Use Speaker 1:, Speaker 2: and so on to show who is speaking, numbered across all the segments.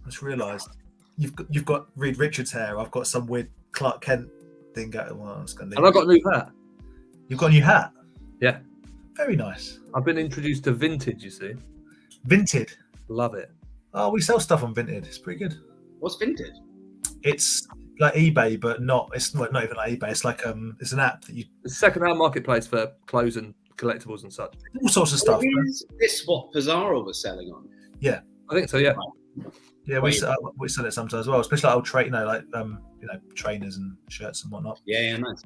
Speaker 1: I just realised you've got Reed Richards hair. I've got some weird Clark Kent thing going. Well, I was going to
Speaker 2: And I've got a new hat.
Speaker 1: You've got a new hat?
Speaker 2: Yeah.
Speaker 1: Very nice.
Speaker 2: I've been introduced to Vinted, you see.
Speaker 1: Vinted?
Speaker 2: Love it.
Speaker 1: Oh, we sell stuff on Vinted. It's pretty good.
Speaker 3: What's Vinted?
Speaker 1: It's like eBay, but it's not even like eBay. It's like it's an app that you.
Speaker 2: It's a second-hand marketplace for clothes and collectibles and such.
Speaker 1: All sorts of stuff.
Speaker 3: Is this what Pizarro was selling on?
Speaker 1: Yeah,
Speaker 2: I think so. Yeah.
Speaker 1: Yeah, we sell it sometimes as well, especially like old trainers and shirts and whatnot.
Speaker 3: Yeah, nice.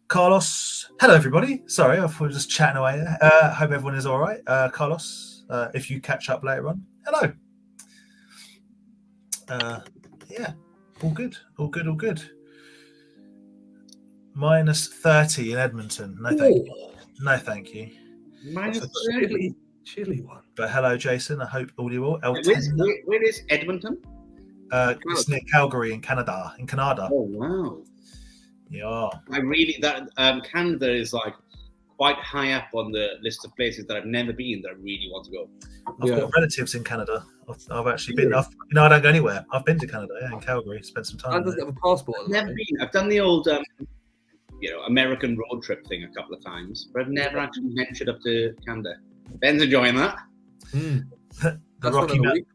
Speaker 1: Carlos, hello everybody. Sorry, I thought we were just chatting away there. Hope everyone is all right. Carlos, if you catch up later on, hello. Yeah, all good. -30 in Edmonton. No, thank you.
Speaker 2: -30. Chilly one.
Speaker 1: But hello, Jason. I hope all you well.
Speaker 3: Where is Edmonton?
Speaker 1: It's near Calgary in Canada.
Speaker 3: Oh wow.
Speaker 1: Yeah.
Speaker 3: Canada is like quite high up on the list of places that I've never been that I really want to go.
Speaker 1: I've got relatives in Canada. I've actually been. I don't go anywhere. I've been to Canada, in Calgary. Spent some time.
Speaker 2: I don't have a passport.
Speaker 3: I've never been. I've done the old, American road trip thing a couple of times, but I've never actually ventured up to Canada. Ben's enjoying that.
Speaker 1: The Rocky Mountains.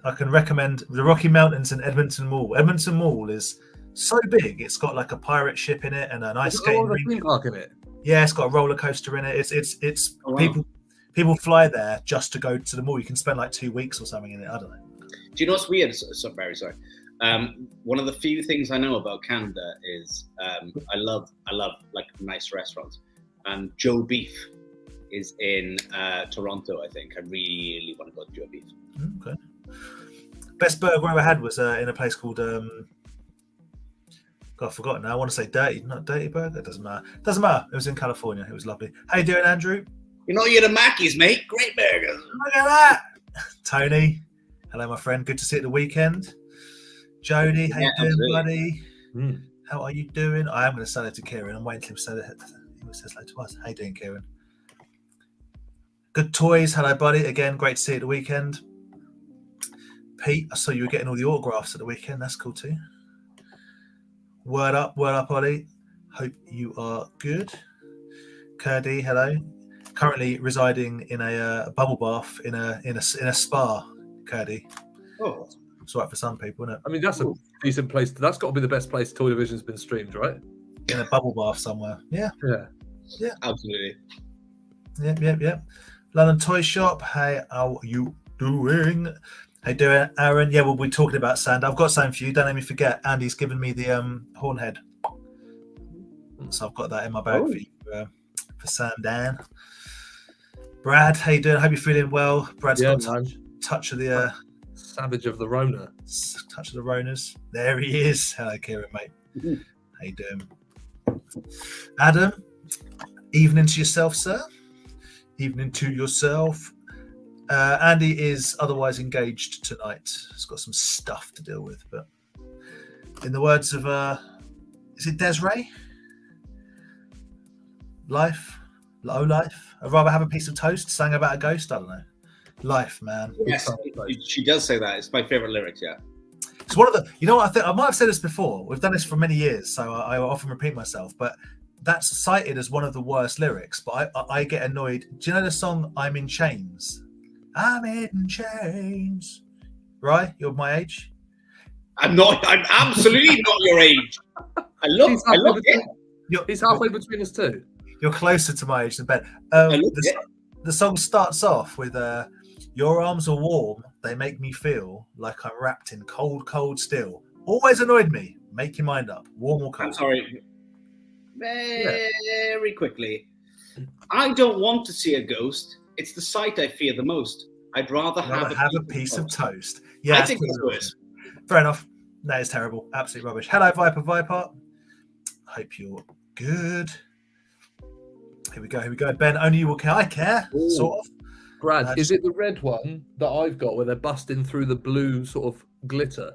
Speaker 1: I can recommend the Rocky Mountains and Edmonton Mall. Edmonton Mall is so big. It's got like a pirate ship in it and an ice skating
Speaker 2: theme park in it.
Speaker 1: Yeah, it's got a roller coaster in it. It's people fly there just to go to the mall. You can spend like 2 weeks or something in it. I don't know.
Speaker 3: Do you know what's weird? Very sorry. One of the few things I know about Canada is I love like nice restaurants. And Joe Beef is in Toronto, I think. I really want to go to Joe Beef.
Speaker 1: Okay. Best burger I ever had was in a place called God, I've forgotten now. I want to say Dirty Burger. It doesn't matter. It was in California. It was lovely. How you doing, Andrew?
Speaker 3: You're the Mackies, mate. Great burgers.
Speaker 1: Look at that. Tony. Hello, my friend. Good to see you at the weekend. Jody, how you doing, buddy? How are you doing? I am going to sell it to Kieran. I'm waiting for him to say that. He says hello to us. How you doing, Kieran? Good toys. Hello, buddy. Again, great to see you at the weekend. Pete, I saw you were getting all the autographs at the weekend. That's cool too. Word up, Ollie. Hope you are good. Curdy, hello. Currently residing in a bubble bath in a spa, Curdy.
Speaker 3: Oh,
Speaker 1: it's all right for some people, isn't it?
Speaker 2: I mean, that's a decent place. That's got to be the best place Toy Division's been streamed, right?
Speaker 1: In a bubble bath somewhere. Yeah.
Speaker 3: Absolutely.
Speaker 1: Yep. London Toy Shop. Hey, how you doing? How you doing, Aaron? Yeah, we'll be talking about sand. I've got something for you. Don't let me forget. Andy's given me the horn head, so I've got that in my bag for you for Sandown. Brad, how you doing? I hope you're feeling well. Brad's got touch of the
Speaker 2: savage of the Rona.
Speaker 1: Touch of the Ronas. There he is. Hello, Kieran, mate. How you doing? Adam, evening to yourself, sir. Evening to yourself. Andy is otherwise engaged tonight. He's got some stuff to deal with, but in the words of is it Desiree? Life. I'd rather have a piece of toast sang about a ghost. I don't know. Life, man.
Speaker 3: Yes, she does say that. It's my favorite lyrics. Yeah.
Speaker 1: It's one of the. You know what? I think I might have said this before. We've done this for many years, so I often repeat myself. But that's cited as one of the worst lyrics. But I get annoyed. Do you know the song "I'm in Chains"? I'm in chains. Right? You're my age.
Speaker 3: I'm not. I'm absolutely not your age. I love it.
Speaker 2: He's halfway between us too.
Speaker 1: You're closer to my age than Ben. The song starts off with your arms are warm, they make me feel like I'm wrapped in cold, cold steel. Always annoyed me. Make your mind up. Warm or cold?
Speaker 3: I'm sorry. Very quickly. I don't want to see a ghost. It's the sight I fear the most. I'd rather have
Speaker 1: a piece of toast. Yeah,
Speaker 3: I think it's good.
Speaker 1: Fair enough. That is terrible. Absolute rubbish. Hello, Viper. Hope you're good. Here we go. Ben, only you will care. I care, sort of.
Speaker 2: Brad, is it the red one that I've got where they're busting through the blue sort of glitter?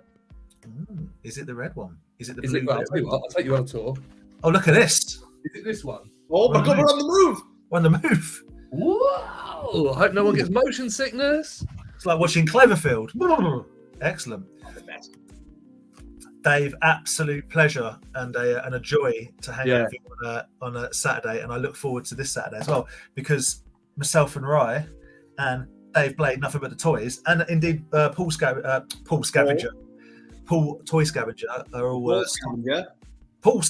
Speaker 1: Is it the red one? Is it the blue?
Speaker 2: I'll take you on a tour.
Speaker 1: Oh, look at this.
Speaker 2: Is it this one?
Speaker 3: Oh my God, we're on the move.
Speaker 1: We're on the move.
Speaker 2: Whoa! I hope no one gets motion sickness.
Speaker 1: It's like watching Cloverfield. Excellent.
Speaker 3: Are the best.
Speaker 1: Dave, absolute pleasure and a joy to hang out with you on a Saturday, and I look forward to this Saturday as well, because myself and Rye and Dave Blade, Nothing But the Toys, and indeed Paul Scavenger, Paul Toy Scavenger are all Paul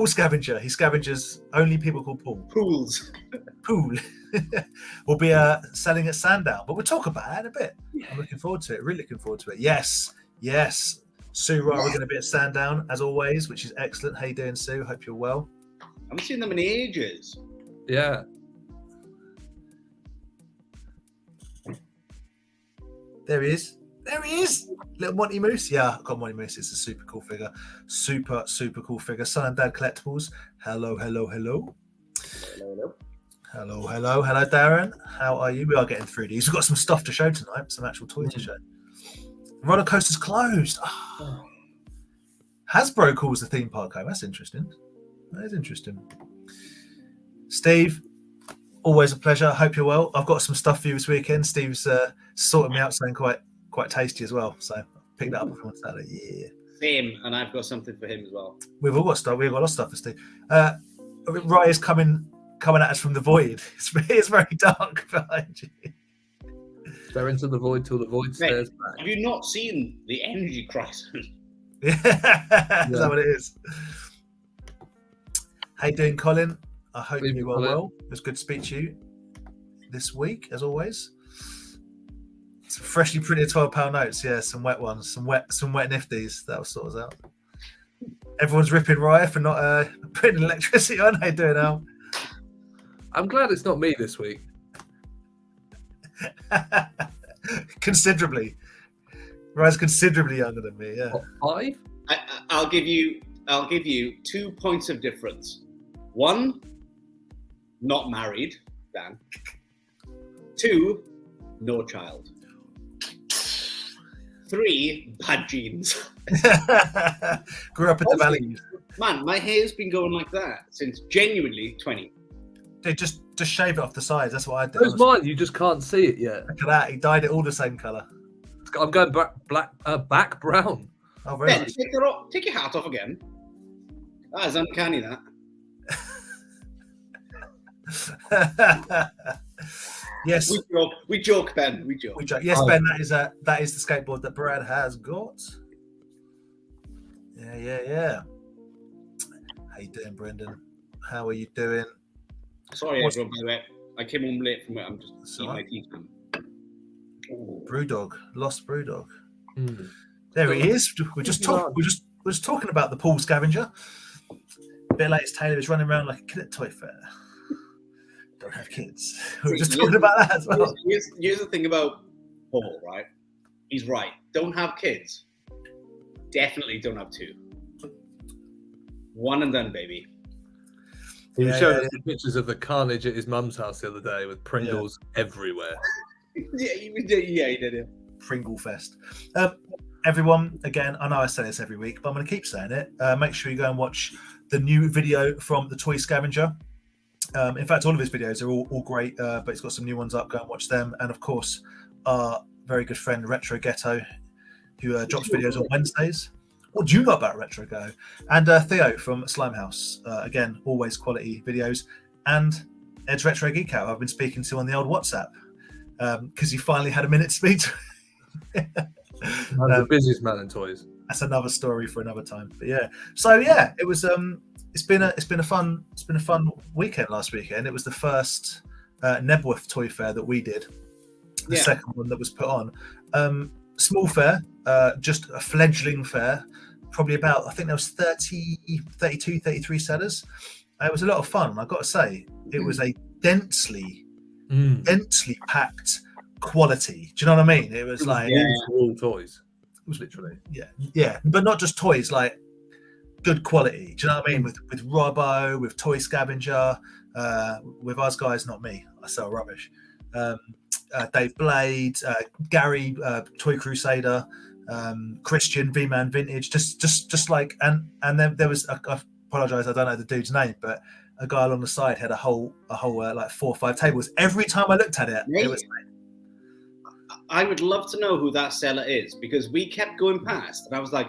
Speaker 1: Scavenger. He scavenges only people called Paul. Pool will be selling at Sandown, but we'll talk about it in a bit. I'm looking forward to it. Really looking forward to it. Yes. Sue, right, we're going to be at Sandown as always, which is excellent. How you doing, Sue? Hope you're well.
Speaker 3: I haven't seen them in ages.
Speaker 2: Yeah.
Speaker 1: There he is. Little Monty Moose. Yeah, I've got Monty Moose. It's a super cool figure. Super cool figure. Son and Dad Collectibles. Hello, Darren. How are you? We are getting through these. We've got some stuff to show tonight, some actual toys to show. Roller coaster's closed. Oh. Hasbro calls the theme park home. That's interesting. That is interesting. Steve, always a pleasure. Hope you're well. I've got some stuff for you this weekend. Steve's sorted me out something quite tasty as well. So pick that up on Saturday. Yeah.
Speaker 3: Same, and I've got something for him as well.
Speaker 1: We've all got stuff. We've got a lot of stuff for Steve. Rye is coming at us from the void. It's very dark behind you.
Speaker 2: They're into the void till the void stares back.
Speaker 3: Have you not seen the energy crisis?
Speaker 1: Is that what it is? How you doing, Colin? I hope you are well. It was good to speak to you this week, as always. Some freshly printed £12 notes, yeah, some wet ones, some wet nifties. That'll sort us out. Everyone's ripping Rye for not putting electricity on. How you doing, Al?
Speaker 2: I'm glad it's not me this week.
Speaker 1: Considerably. Rye's considerably younger than me. Yeah.
Speaker 2: What, 5?
Speaker 3: I'll give you 2 points of difference. 1, not married, Dan. 2, no child. 3, bad genes.
Speaker 1: Grew up in the valley.
Speaker 3: Man, my hair's been going like that since genuinely 20.
Speaker 1: Dude, just shave it off the sides. That's what I do.
Speaker 2: Where's mine? You just can't see it yet.
Speaker 1: Look at that. He dyed it all the same colour.
Speaker 2: I'm going back brown.
Speaker 1: Oh, very
Speaker 3: Ben,
Speaker 1: nice.
Speaker 3: take your hat off again. That is uncanny, that.
Speaker 1: Yes.
Speaker 3: We joke, Ben. We joke.
Speaker 1: Yes, Ben, that is the skateboard that Brad has got. Yeah. How you doing, Brendan? How are you doing?
Speaker 3: Sorry, everyone, by the way. I came home late from it. I'm just eating my teeth.
Speaker 1: Brewdog, lost Brewdog.
Speaker 2: Mm.
Speaker 1: There he is. We're just talking about the Paul Scavenger. A bit like Taylor is running around like a kid at Toy Fair. Don't have kids. We're just talking about that as well.
Speaker 3: Here's the thing about Paul, right? He's right. Don't have kids. Definitely don't have 2. 1 and done, baby.
Speaker 2: He was showing us the pictures of the carnage at his mum's house the other day with Pringles everywhere.
Speaker 3: Yeah, he did it.
Speaker 1: Pringle Fest. Everyone, again, I know I say this every week, but I'm going to keep saying it. Make sure you go and watch the new video from the Toy Scavenger. In fact, all of his videos are all great, but he's got some new ones up. Go and watch them. And of course, our very good friend Retro Ghetto, who drops videos on Wednesdays. What do you know about Retro Ghetto? And Theo from Slimehouse. Again, always quality videos. And Ed's Retro Geek Out, I've been speaking to on the old WhatsApp because he finally had a minute to speak to
Speaker 2: I'm the busiest man in toys.
Speaker 1: That's another story for another time. But yeah, so yeah, it was. It's been a fun weekend last weekend. It was the first Knebworth Toy Fair that we did. The second one that was put on. Small fair, just a fledgling fair. Probably about, I think there was 32, 33 sellers. It was a lot of fun. I've got to say, it was a densely packed quality. Do you know what I mean? It was like
Speaker 2: all toys. It was literally
Speaker 1: but not just toys, like good quality. Do you know what I mean? With Robbo, with Toy Scavenger, with us guys, not me. I sell rubbish. Dave Blade, Gary, Toy Crusader, Christian, V-Man Vintage, just like, and then there was, I apologise, I don't know the dude's name, but a guy along the side had a whole like 4 or 5 tables. Every time I looked at it, it was like,
Speaker 3: I would love to know who that seller is, because we kept going past and I was like,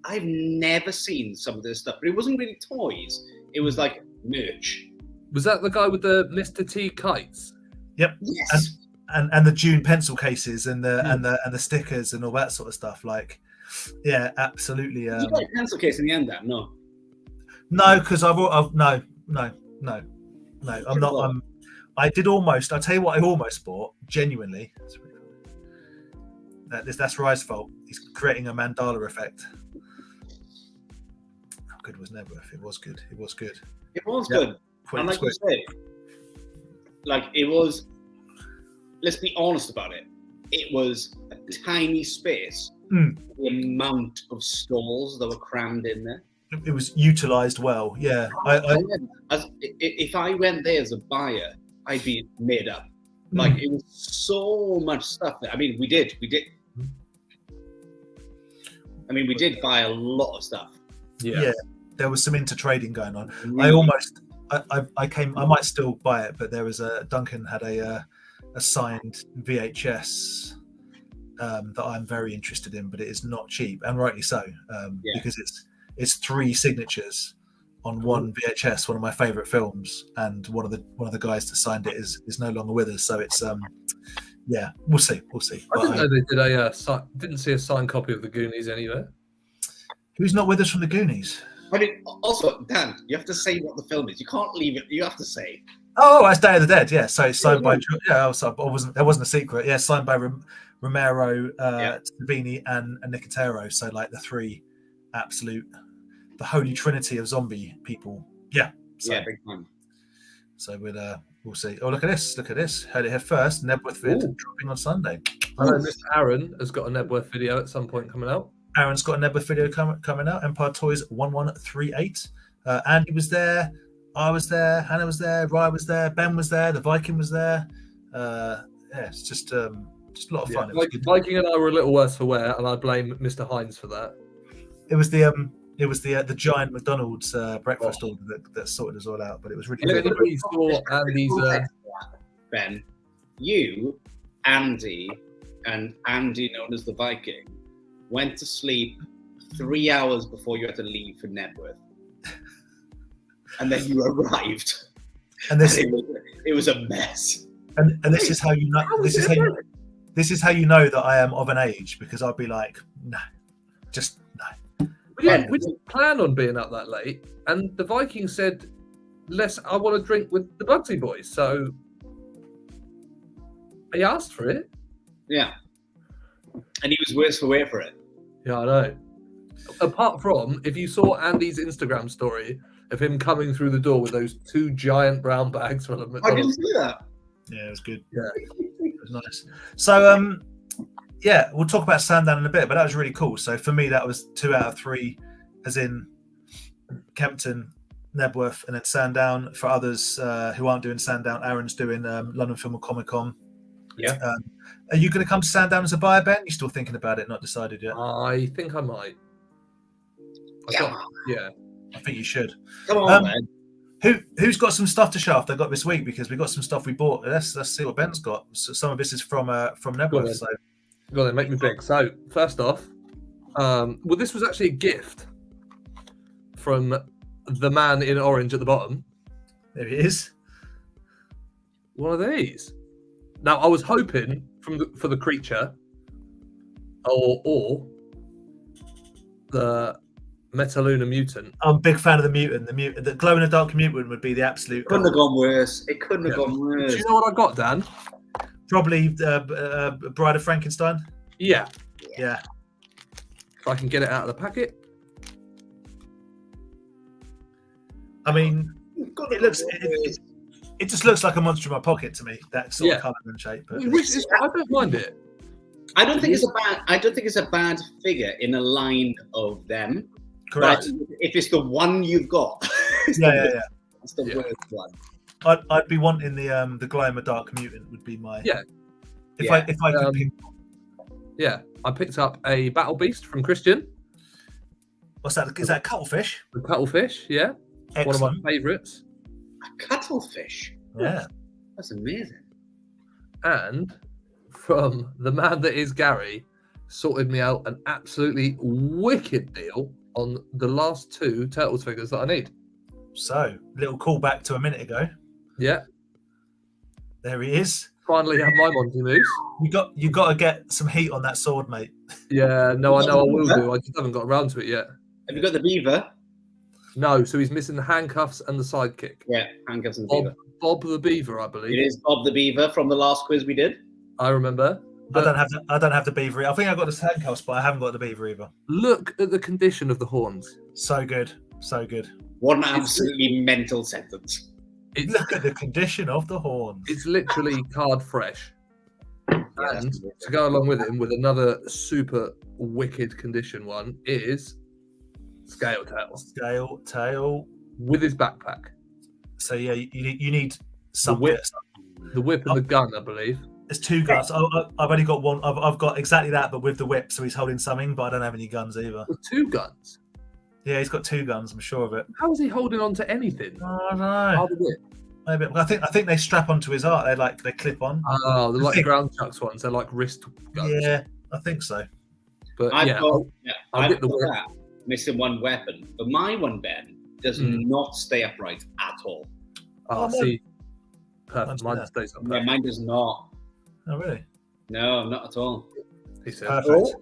Speaker 3: I've never seen some of this stuff. But it wasn't really toys. It was like merch.
Speaker 2: Was that the guy with the Mr. T kites?
Speaker 1: Yep.
Speaker 3: Yes.
Speaker 1: And the June pencil cases and the stickers and all that sort of stuff. Like, yeah, absolutely.
Speaker 3: Did you get a pencil case in the end, Dan? No.
Speaker 1: No, because no. I'm not. I did almost. I'll tell you what. I almost bought. Genuinely. That's Rye's fault. He's creating a mandala effect. How good was Knebworth? It was good. It was good.
Speaker 3: It was good. And like you say, like it was. Let's be honest about it. It was a tiny space. The amount of stalls that were crammed in there.
Speaker 1: It was utilised well. Yeah.
Speaker 3: If I went there as a buyer, I'd be made up. Like it was so much stuff there. I mean, we did. I mean, we did buy a lot of stuff.
Speaker 1: Yeah. There was some inter-trading going on.
Speaker 3: Really?
Speaker 1: I might still buy it, but there was Duncan had a signed VHS that I'm very interested in, but it is not cheap, and rightly so, because it's 3 signatures on one VHS, one of my favourite films, and one of the guys that signed it is no longer with us. So it's we'll see.
Speaker 2: I didn't know they did didn't see a signed copy of the Goonies anywhere.
Speaker 1: Who's not with us from the Goonies?
Speaker 3: I mean, also, Dan, you have to say what the film is. You can't leave it. You have to say.
Speaker 1: Oh, it's Day of the Dead. Yeah, so it's signed by there wasn't a secret. Yeah, signed by Romero, Savini, and Nicotero. So like the 3 absolute, the holy trinity of zombie people. Yeah. So,
Speaker 3: big time.
Speaker 1: So we'll see. Oh, look at this! Heard it here first. Knebworth vid dropping on Sunday.
Speaker 2: I know Mr. Aaron has got a Knebworth video at some point coming out.
Speaker 1: Aaron's got a Knebworth video coming out. Empire Toys 1138. Andy was there. I was there. Hannah was there. Rye was there. Ben was there. The Viking was there. It's just a lot of fun.
Speaker 2: Yeah, Viking and I were a little worse for wear, and I blame Mr. Hines for that.
Speaker 1: It was the giant McDonald's breakfast order that sorted us all out, but it was really
Speaker 2: If
Speaker 1: good.
Speaker 2: anybody saw Andy's
Speaker 3: Ben, you, Andy, and Andy, known as the Viking, went to sleep 3 hours before you had to leave for Knebworth. And then you arrived,
Speaker 1: and
Speaker 3: it was a mess.
Speaker 1: And this is how you know. This is how you know that I am of an age, because I'll be like, no, just no.
Speaker 2: We didn't plan on being up that late, and the Viking said, I want to drink with the Bugsy Boys, so he asked for it.
Speaker 3: Yeah, and he was worse for wear for it.
Speaker 2: Yeah, I know. Apart from, if you saw Andy's Instagram story of him coming through the door with those 2 giant brown bags from McDonald's.
Speaker 3: I didn't see that.
Speaker 1: Yeah, it was good.
Speaker 2: Yeah,
Speaker 1: it was nice. So, we'll talk about Sandown in a bit, but that was really cool. So for me, that was 2 out of 3, as in Kempton, Knebworth, and then Sandown. For others who aren't doing Sandown, Aaron's doing London Film and Comic Con.
Speaker 3: Yeah.
Speaker 1: Are you going to come to Sandown as a buyer, Ben? You're still thinking about it, not decided yet?
Speaker 2: I think I might.
Speaker 1: I think you should.
Speaker 3: Come on, man.
Speaker 1: Who's got some stuff to show off they got this week? Because we got some stuff we bought. Let's see what Ben's got. So some of this is from Knebworth.
Speaker 2: Go on, make me big. So first off, this was actually a gift from the man in orange at the bottom.
Speaker 1: There he is.
Speaker 2: One of these. Now I was hoping for the creature, or the Metaluna mutant.
Speaker 1: I'm a big fan of the mutant. The glow in the dark mutant would be the absolute.
Speaker 3: Couldn't have gone worse. It couldn't have gone worse.
Speaker 2: Do you know what I got, Dan?
Speaker 1: Probably Bride of Frankenstein.
Speaker 2: Yeah.
Speaker 1: Yeah.
Speaker 2: If I can get it out of the packet.
Speaker 1: I mean, it just looks like a monster in my pocket to me. That sort of colour and shape. But
Speaker 2: I don't mind it.
Speaker 3: I don't think it's a bad figure in a line of them.
Speaker 1: Correct.
Speaker 3: But if it's the one you've got, it's the worst one.
Speaker 1: I'd be wanting the glow in the dark mutant would be my If I could pick.
Speaker 2: Yeah, I picked up a battle beast from Christian.
Speaker 1: What's that? Is that a cuttlefish?
Speaker 2: The cuttlefish, yeah.
Speaker 1: Excellent.
Speaker 2: One of my favourites.
Speaker 3: A cuttlefish.
Speaker 1: Yeah.
Speaker 3: That's amazing.
Speaker 2: And from the man that is Gary sorted me out an absolutely wicked deal on the last 2 Turtles figures that I need.
Speaker 1: So, little callback to a minute ago.
Speaker 2: Yeah,
Speaker 1: There he is.
Speaker 2: finally have my Monty moves.
Speaker 1: You got to get some heat on that sword, mate.
Speaker 2: Yeah, no, I know I will do. I just haven't got around to it yet.
Speaker 3: Have you got the beaver?
Speaker 2: No, so he's missing the handcuffs and the sidekick.
Speaker 3: Yeah, handcuffs and beaver.
Speaker 2: Bob the Beaver, I believe.
Speaker 3: It is Bob the Beaver from the last quiz we did.
Speaker 2: I remember.
Speaker 1: I don't have the beaver. I think I got the handcuffs, but I haven't got the beaver either.
Speaker 2: Look at the condition of the horns.
Speaker 1: So good, so good.
Speaker 3: What an absolutely mental sentence.
Speaker 1: Look at the condition of the horns.
Speaker 2: It's literally card fresh. And to go along with him, with another super wicked condition one, is Scale Tail.
Speaker 1: Scale tail.
Speaker 2: With his backpack.
Speaker 1: So yeah, you need some
Speaker 2: whip. The whip and the gun, I believe.
Speaker 1: There's 2 guns. I've only got one. I've got exactly that, but with the whip. So he's holding something, but I don't have any guns either.
Speaker 2: With 2 guns?
Speaker 1: Yeah, he's got 2 guns. I'm sure of it.
Speaker 2: How is he holding on to anything?
Speaker 1: I don't know.
Speaker 2: Oh, the whip.
Speaker 1: Maybe. I think they strap onto his arm. They clip on.
Speaker 2: Oh, they're like ground chucks ones. They're like wrist guns.
Speaker 1: Yeah, I think so.
Speaker 2: But
Speaker 3: I've
Speaker 2: yeah,
Speaker 3: got
Speaker 2: I'll get the whip.
Speaker 3: that, missing one weapon. But my one, Ben, does not stay upright at all.
Speaker 2: Oh, see. Perfect.
Speaker 1: Mine
Speaker 2: Mine stays up.
Speaker 3: Yeah, mine does not.
Speaker 1: Oh really?
Speaker 3: No, not at all.
Speaker 2: He said.
Speaker 1: Perfect.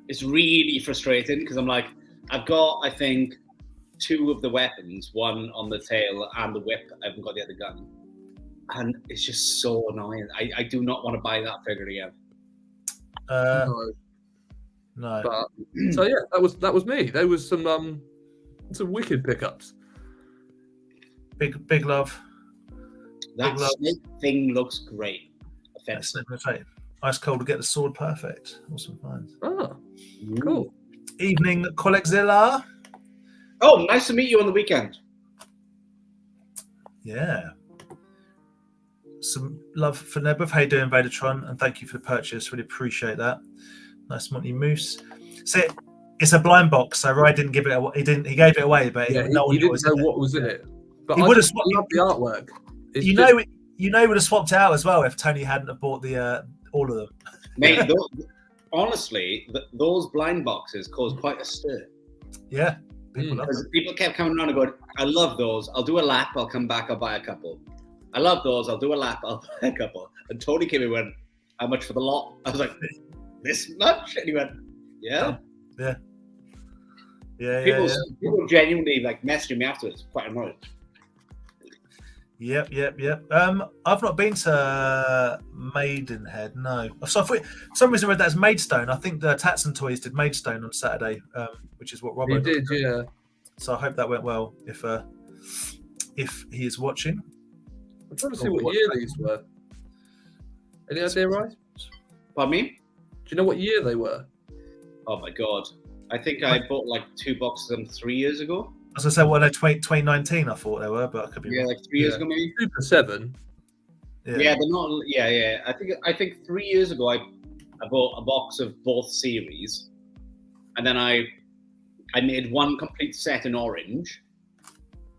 Speaker 3: It's really frustrating because I'm like, I've got, I think, 2 of the weapons, one on the tail and the whip. I haven't got the other gun. And it's just so annoying. I do not want to buy that figure again.
Speaker 1: No.
Speaker 2: But, so yeah, that was me. There was some wicked pickups.
Speaker 1: Big love.
Speaker 3: That snake thing looks great. Offensive.
Speaker 1: Ice cold to get the sword perfect. Awesome finds.
Speaker 2: Oh, cool.
Speaker 1: Evening, Collectzilla.
Speaker 3: Oh, nice to meet you on the weekend.
Speaker 1: Yeah. Some love for Knebworth. How you doing, Vadertron? And thank you for the purchase. Really appreciate that. Nice Monty Moose. So it's a blind box, so Ryan didn't give it away. He gave it away, but
Speaker 2: Yeah,
Speaker 1: no one
Speaker 2: he didn't know what was in it. But
Speaker 1: He
Speaker 2: I
Speaker 1: would have
Speaker 2: just love the artwork. It's
Speaker 1: you
Speaker 2: just-
Speaker 1: know, he would have swapped it out as well if Tony hadn't have bought the all of them.
Speaker 3: Mate, honestly, those blind boxes caused quite a stir.
Speaker 1: Yeah, people love them.
Speaker 3: People kept coming around and going, I love those. I'll do a lap. I'll come back. I'll buy a couple. I love those. I'll do a lap. I'll buy a couple. And Tony came and went, how much for the lot? I was like, this much? And he went, yeah. People genuinely like messaging me afterwards. Quite annoyed.
Speaker 1: Yep. I've not been to Maidenhead, no. So for some reason I read that as Maidstone. I think the Tatson Toys did Maidstone on Saturday, which is what Robert
Speaker 2: did, yeah.
Speaker 1: So I hope that went well. If he is watching,
Speaker 2: I'm trying to see what year these were. Any idea, right?
Speaker 3: Pardon me?
Speaker 2: Do you know what year they were?
Speaker 3: Oh my god! I think I bought like 2 boxes of them 3 years ago.
Speaker 1: As I said, well, no, 2019 I thought they were, but I could be wrong.
Speaker 3: Like 3 years ago maybe.
Speaker 2: Super 7.
Speaker 3: Yeah, they're not. Yeah. I think 3 years ago I bought a box of both series, and then I made one complete set in orange,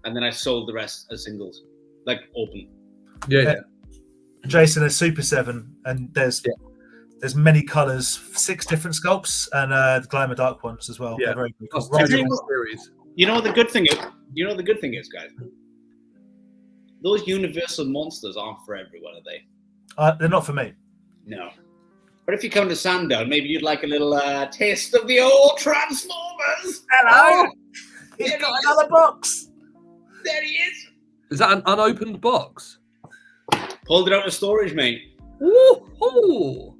Speaker 3: and then I sold the rest as singles, like open.
Speaker 2: Yeah.
Speaker 1: Jason, there's Super 7, and there's many colours, 6 different sculpts, and the Glamour Dark ones as well.
Speaker 2: Yeah.
Speaker 1: They're very cool.
Speaker 2: Series.
Speaker 3: You know the good thing is, guys. Those Universal monsters aren't for everyone, are they?
Speaker 1: They're not for me.
Speaker 3: No. But if you come to Sandown, maybe you'd like a little taste of the old Transformers.
Speaker 1: Hello!
Speaker 3: Oh,
Speaker 1: He's got another box!
Speaker 3: there he is.
Speaker 2: Is that an unopened box?
Speaker 3: Pulled it out of storage, mate.
Speaker 2: Ooh.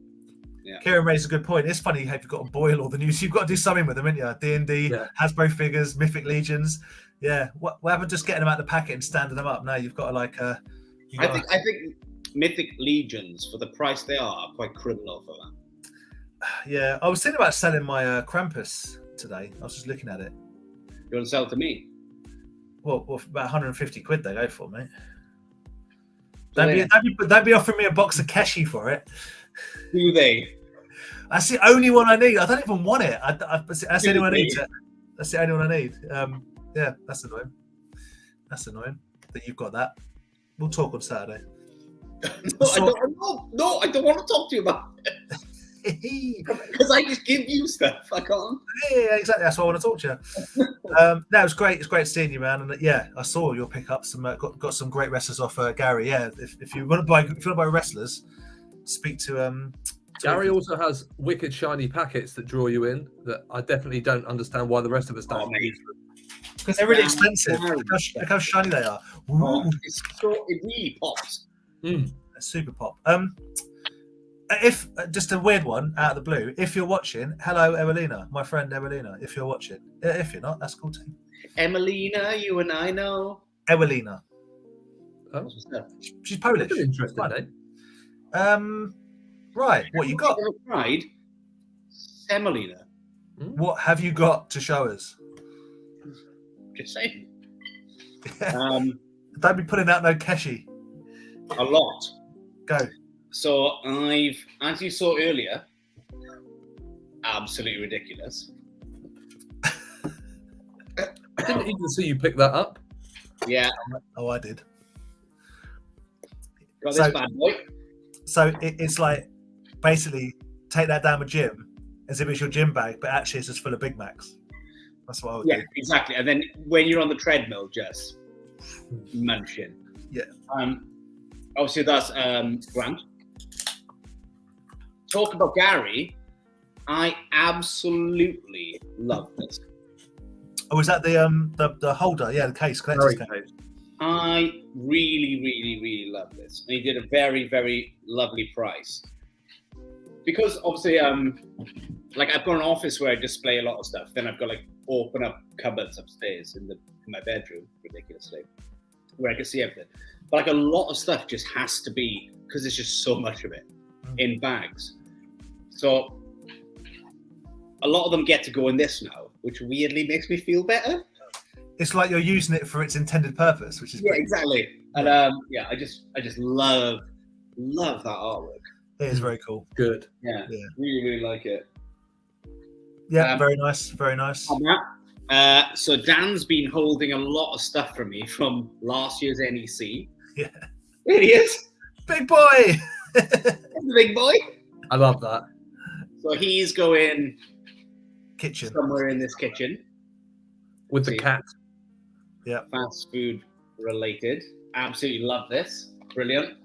Speaker 1: Yeah. Kieran raised a good point. It's funny how you've got to boil all the news. You've got to do something with them, haven't you? D&D, Hasbro figures, Mythic Legions. Yeah. What happened just getting them out of the packet and standing them up? Now you've got to like... I
Speaker 3: think Mythic Legions, for the price they are quite criminal for that.
Speaker 1: Yeah. I was thinking about selling my Krampus today. I was just looking at it.
Speaker 3: You want to sell it to me?
Speaker 1: Well, for about 150 quid they go for, mate. Don't be offering me a box of Keshi for it.
Speaker 3: Do they?
Speaker 1: That's the only one I need. I don't even want it. That's the only one I need. That's the only one I need. Yeah, that's annoying. That's annoying that you've got that. We'll talk on Saturday.
Speaker 3: I don't want to talk to you about it. Because I just give you stuff. I can't.
Speaker 1: Yeah, exactly. That's why I want to talk to you. No, it was great. It's great seeing you, man. And yeah, I saw your pickups. Some got some great wrestlers off Gary. Yeah, if you want to buy wrestlers, speak to
Speaker 2: Gary also has wicked shiny packets that draw you in. That I definitely don't understand why the rest of us don't.
Speaker 1: Because they're really expensive. Look how shiny they are.
Speaker 3: It really pops.
Speaker 1: Super pop. If just a weird one out of the blue, if you're watching, hello Evelina, my friend Evelina. If you're watching, if you're not, that's cool too.
Speaker 3: Emelina, you and I know.
Speaker 1: Evelina.
Speaker 2: Oh,
Speaker 1: she's Polish.
Speaker 2: That's an interesting name.
Speaker 1: Right. What you got?
Speaker 3: Tried Emelina.
Speaker 1: What have you got to show us?
Speaker 3: Just saying.
Speaker 1: Don't be putting out no keshi.
Speaker 3: A lot.
Speaker 1: Go.
Speaker 3: So I've, as you saw earlier, absolutely ridiculous.
Speaker 2: I didn't even see you pick that up.
Speaker 3: Yeah.
Speaker 1: Oh, I did.
Speaker 3: Got this bad boy.
Speaker 1: So it's like basically take that down a gym as if it's your gym bag, but actually it's just full of Big Macs. That's what I would do.
Speaker 3: Exactly. And then when you're on the treadmill, just munching.
Speaker 1: Yeah.
Speaker 3: Obviously that's Grant. Talk about Gary. I absolutely love this.
Speaker 1: Oh, is that the holder? Yeah, the case. Collector's case.
Speaker 3: I really, really, really love this. And he did a very, very lovely price. Because obviously, like I've got an office where I display a lot of stuff. Then I've got like open up cupboards upstairs in my bedroom, ridiculously, where I can see everything. But like a lot of stuff just has to be, because there's just so much of it, in bags. So a lot of them get to go in this now, which weirdly makes me feel better.
Speaker 1: It's like you're using it for its intended purpose, which is
Speaker 3: exactly. And I just love that artwork.
Speaker 1: It is very cool.
Speaker 2: Good.
Speaker 3: Yeah. Really, really like it.
Speaker 1: Yeah, very nice, very nice.
Speaker 3: So Dan's been holding a lot of stuff from me from last year's NEC.
Speaker 1: Yeah.
Speaker 3: There he is.
Speaker 1: Big boy.
Speaker 3: The big boy.
Speaker 2: I love that.
Speaker 3: So he's going
Speaker 1: kitchen
Speaker 3: somewhere in this kitchen
Speaker 2: with the cat.
Speaker 1: Yeah.
Speaker 3: Fast food related. Absolutely love this. Brilliant.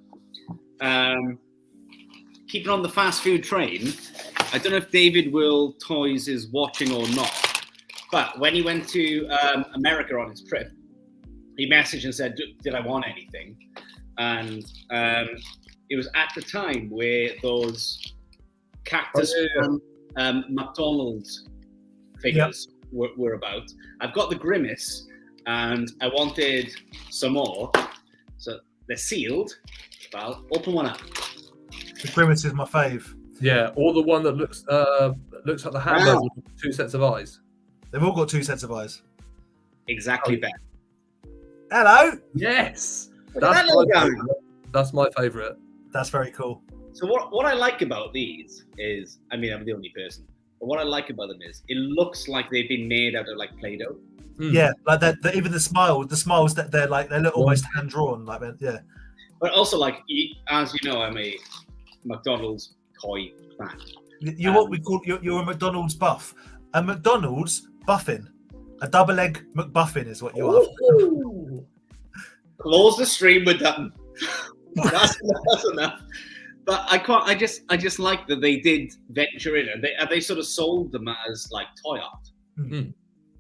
Speaker 3: Keeping on the fast food train, I don't know if David Will Toys is watching or not, but when he went to America on his trip, he messaged and said, did I want anything? And it was at the time where those cactus McDonald's figures were about. I've got the Grimace and I wanted some more. So they're sealed. Well, open one up.
Speaker 1: The Grimace is my fave.
Speaker 2: Yeah, or the one that looks like the hamburger with 2 sets of eyes.
Speaker 1: They've all got 2 sets of eyes.
Speaker 3: Exactly, Ben.
Speaker 1: Hello.
Speaker 2: Yes.
Speaker 3: That's
Speaker 2: my favourite.
Speaker 1: That's very cool.
Speaker 3: So what I like about these is, I mean, I'm the only person, but what I like about them is it looks like they've been made out of like Play-Doh.
Speaker 1: Yeah, like that. Even the smiles that they look almost hand drawn. Like yeah.
Speaker 3: But also, like as you know, I'm a McDonald's toy fan.
Speaker 1: You're what we call you're a McDonald's buff. A McDonald's buffin. A double egg McBuffin is what you are.
Speaker 3: Close the stream with that. That's enough. But I just like that they did venture in, and they sort of sold them as like toy art.
Speaker 2: Mm-hmm.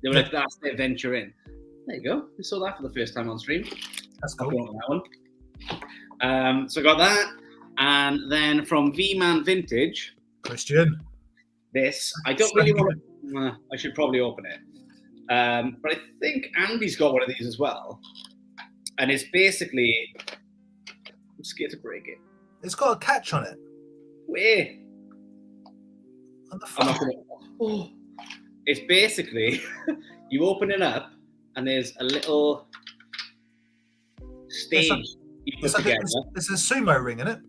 Speaker 3: They were like, that's their venture in. There you go. We saw that for the first time on stream.
Speaker 1: That's cool.
Speaker 3: That one. So I got that, and then from V-Man Vintage,
Speaker 1: Christian.
Speaker 3: This I don't really want to. I should probably open it, but I think Andy's got one of these as well, and it's basically. I'm scared to break it.
Speaker 1: It's got a catch on it.
Speaker 3: Where?
Speaker 1: On the front.
Speaker 3: It's basically you open it up and there's a little stage you put together.
Speaker 1: It's a sumo ring, isn't it?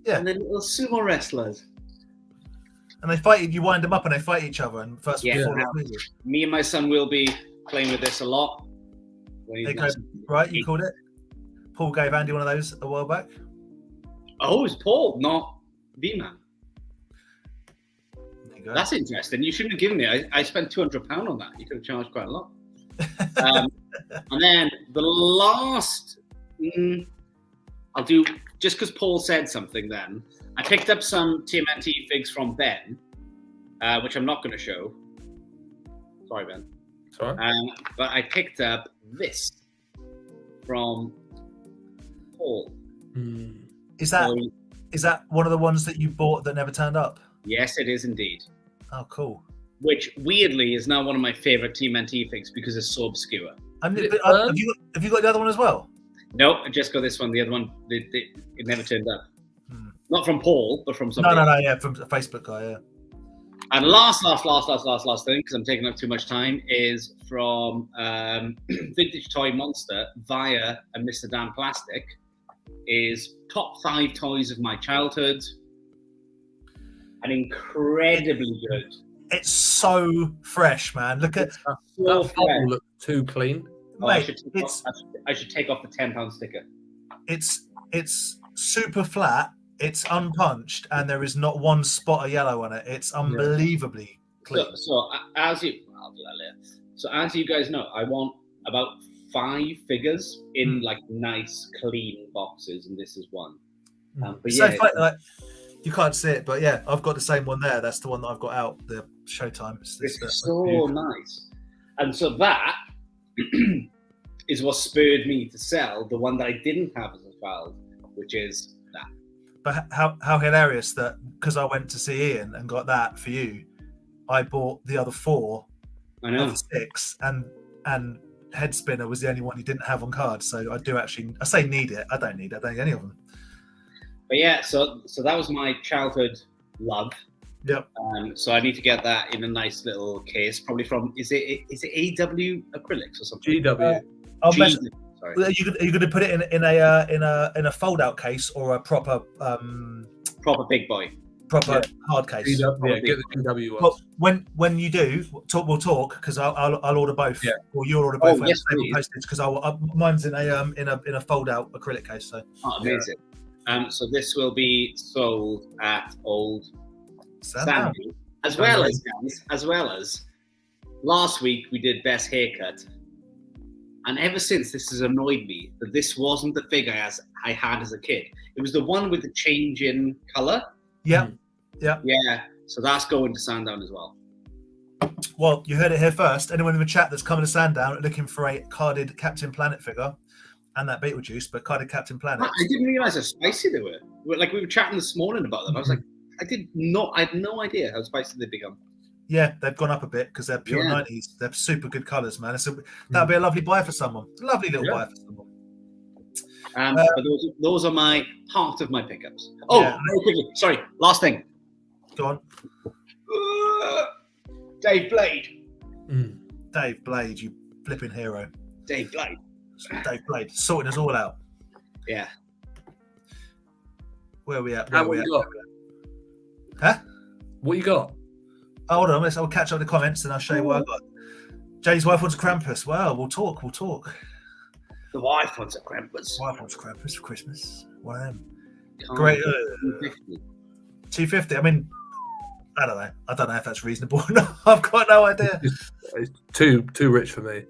Speaker 1: Yeah.
Speaker 3: And then little sumo wrestlers.
Speaker 1: And they fight. You wind them up and they fight each other. And
Speaker 3: Me and my son will be playing with this a lot.
Speaker 1: Right, you called it. Paul gave Andy one of those a while back.
Speaker 3: Oh, it's Paul, not V-Man.
Speaker 1: There you go.
Speaker 3: That's interesting. You shouldn't have given me. I spent £200 on that. You could have charged quite a lot. And then the last, I'll do, just because Paul said something then, I picked up some TMNT figs from Ben, which I'm not going to show. Sorry, Ben.
Speaker 2: Sorry.
Speaker 3: But I picked up this from Paul.
Speaker 1: Is that one of the ones that you bought that never turned up?
Speaker 3: Yes, it is indeed.
Speaker 1: Oh, cool.
Speaker 3: Which weirdly is now one of my favorite TMNT figs because it's so obscure.
Speaker 1: Have you got the other one as well?
Speaker 3: No, I just got this one. The other one, it never turned up. Not from Paul, but from somebody.
Speaker 1: No, yeah, from a Facebook guy, yeah.
Speaker 3: And last thing, because I'm taking up too much time, is from Vintage Toy Monster via a Mr. Dan Plastic. Is top 5 toys of my childhood, and incredibly good.
Speaker 1: It's so fresh, man. Look at
Speaker 2: that bottle looks too clean.
Speaker 3: Oh,
Speaker 1: mate,
Speaker 3: I should take off the £10 sticker.
Speaker 1: It's super flat. It's unpunched, and there is not one spot of yellow on it. It's unbelievably clean.
Speaker 3: So I'll do that later. So as you guys know, I want about 5 figures in like nice, clean boxes, and this is one. But
Speaker 1: so like, you can't see it, but yeah, I've got the same one there. That's the one that I've got out. The Showtime.
Speaker 3: It's so nice, and so that is what spurred me to sell the one that I didn't have as a child, which is that.
Speaker 1: But how hilarious that because I went to see Ian and got that for you, I bought the other 4
Speaker 3: I know.
Speaker 1: of the 6, and Head Spinner was the only one he didn't have on card. So I do actually, I say need it. I don't need it. I don't need any of them.
Speaker 3: But yeah, so that was my childhood love.
Speaker 1: Yep.
Speaker 3: So I need to get that in a nice little case, probably from is it AW acrylics or something?
Speaker 2: GW.
Speaker 3: Sorry.
Speaker 1: Are you going to put it in a fold out case or a proper
Speaker 3: big boy,
Speaker 1: hard case?
Speaker 2: Get the GW
Speaker 1: Well,
Speaker 2: ones.
Speaker 1: when you do we'll talk because I'll order both.
Speaker 3: Yeah.
Speaker 1: Or you'll order both.
Speaker 3: Yes, please.
Speaker 1: Because mine's in a fold out acrylic case. So.
Speaker 3: Oh, amazing. So this will be sold at Old Sandown, as well as last week we did best haircut, and ever since this has annoyed me that this wasn't the figure as I had as a kid. It was the one with the change in color.
Speaker 1: Yeah.
Speaker 3: So that's going to Sandown as well.
Speaker 1: Well, you heard it here first. Anyone in the chat that's coming to Sandown looking for a carded Captain Planet figure. And that Beetlejuice, but carded Captain Planet.
Speaker 3: I didn't realize how spicy they were. Like we were chatting this morning about them. I was like, I had no idea how spicy they'd become.
Speaker 1: Yeah, they've gone up a bit because they're pure 90s. They're super good colours, man. So that'll be a lovely buy for someone. Lovely little buy for someone.
Speaker 3: But those are my part of my pickups. Oh, very quickly. Sorry, last thing.
Speaker 1: Go on.
Speaker 3: Dave Blade.
Speaker 1: Dave Blade, you flipping hero.
Speaker 3: Dave Blade,
Speaker 1: sorting us all out.
Speaker 3: Yeah.
Speaker 1: Where are we at?
Speaker 2: What you got?
Speaker 1: Huh?
Speaker 2: What you got?
Speaker 1: Oh, hold on, I'll catch up the comments and I'll show you what I got. Jay's wife wants a Krampus. Well, we'll talk.
Speaker 3: The wife wants a Krampus.
Speaker 1: Wife wants a Krampus for Christmas. One of them.
Speaker 3: Can't
Speaker 1: Great.
Speaker 3: 250.
Speaker 1: 250. I mean, I don't know if that's reasonable or not. I've got no idea.
Speaker 2: It's too rich for me.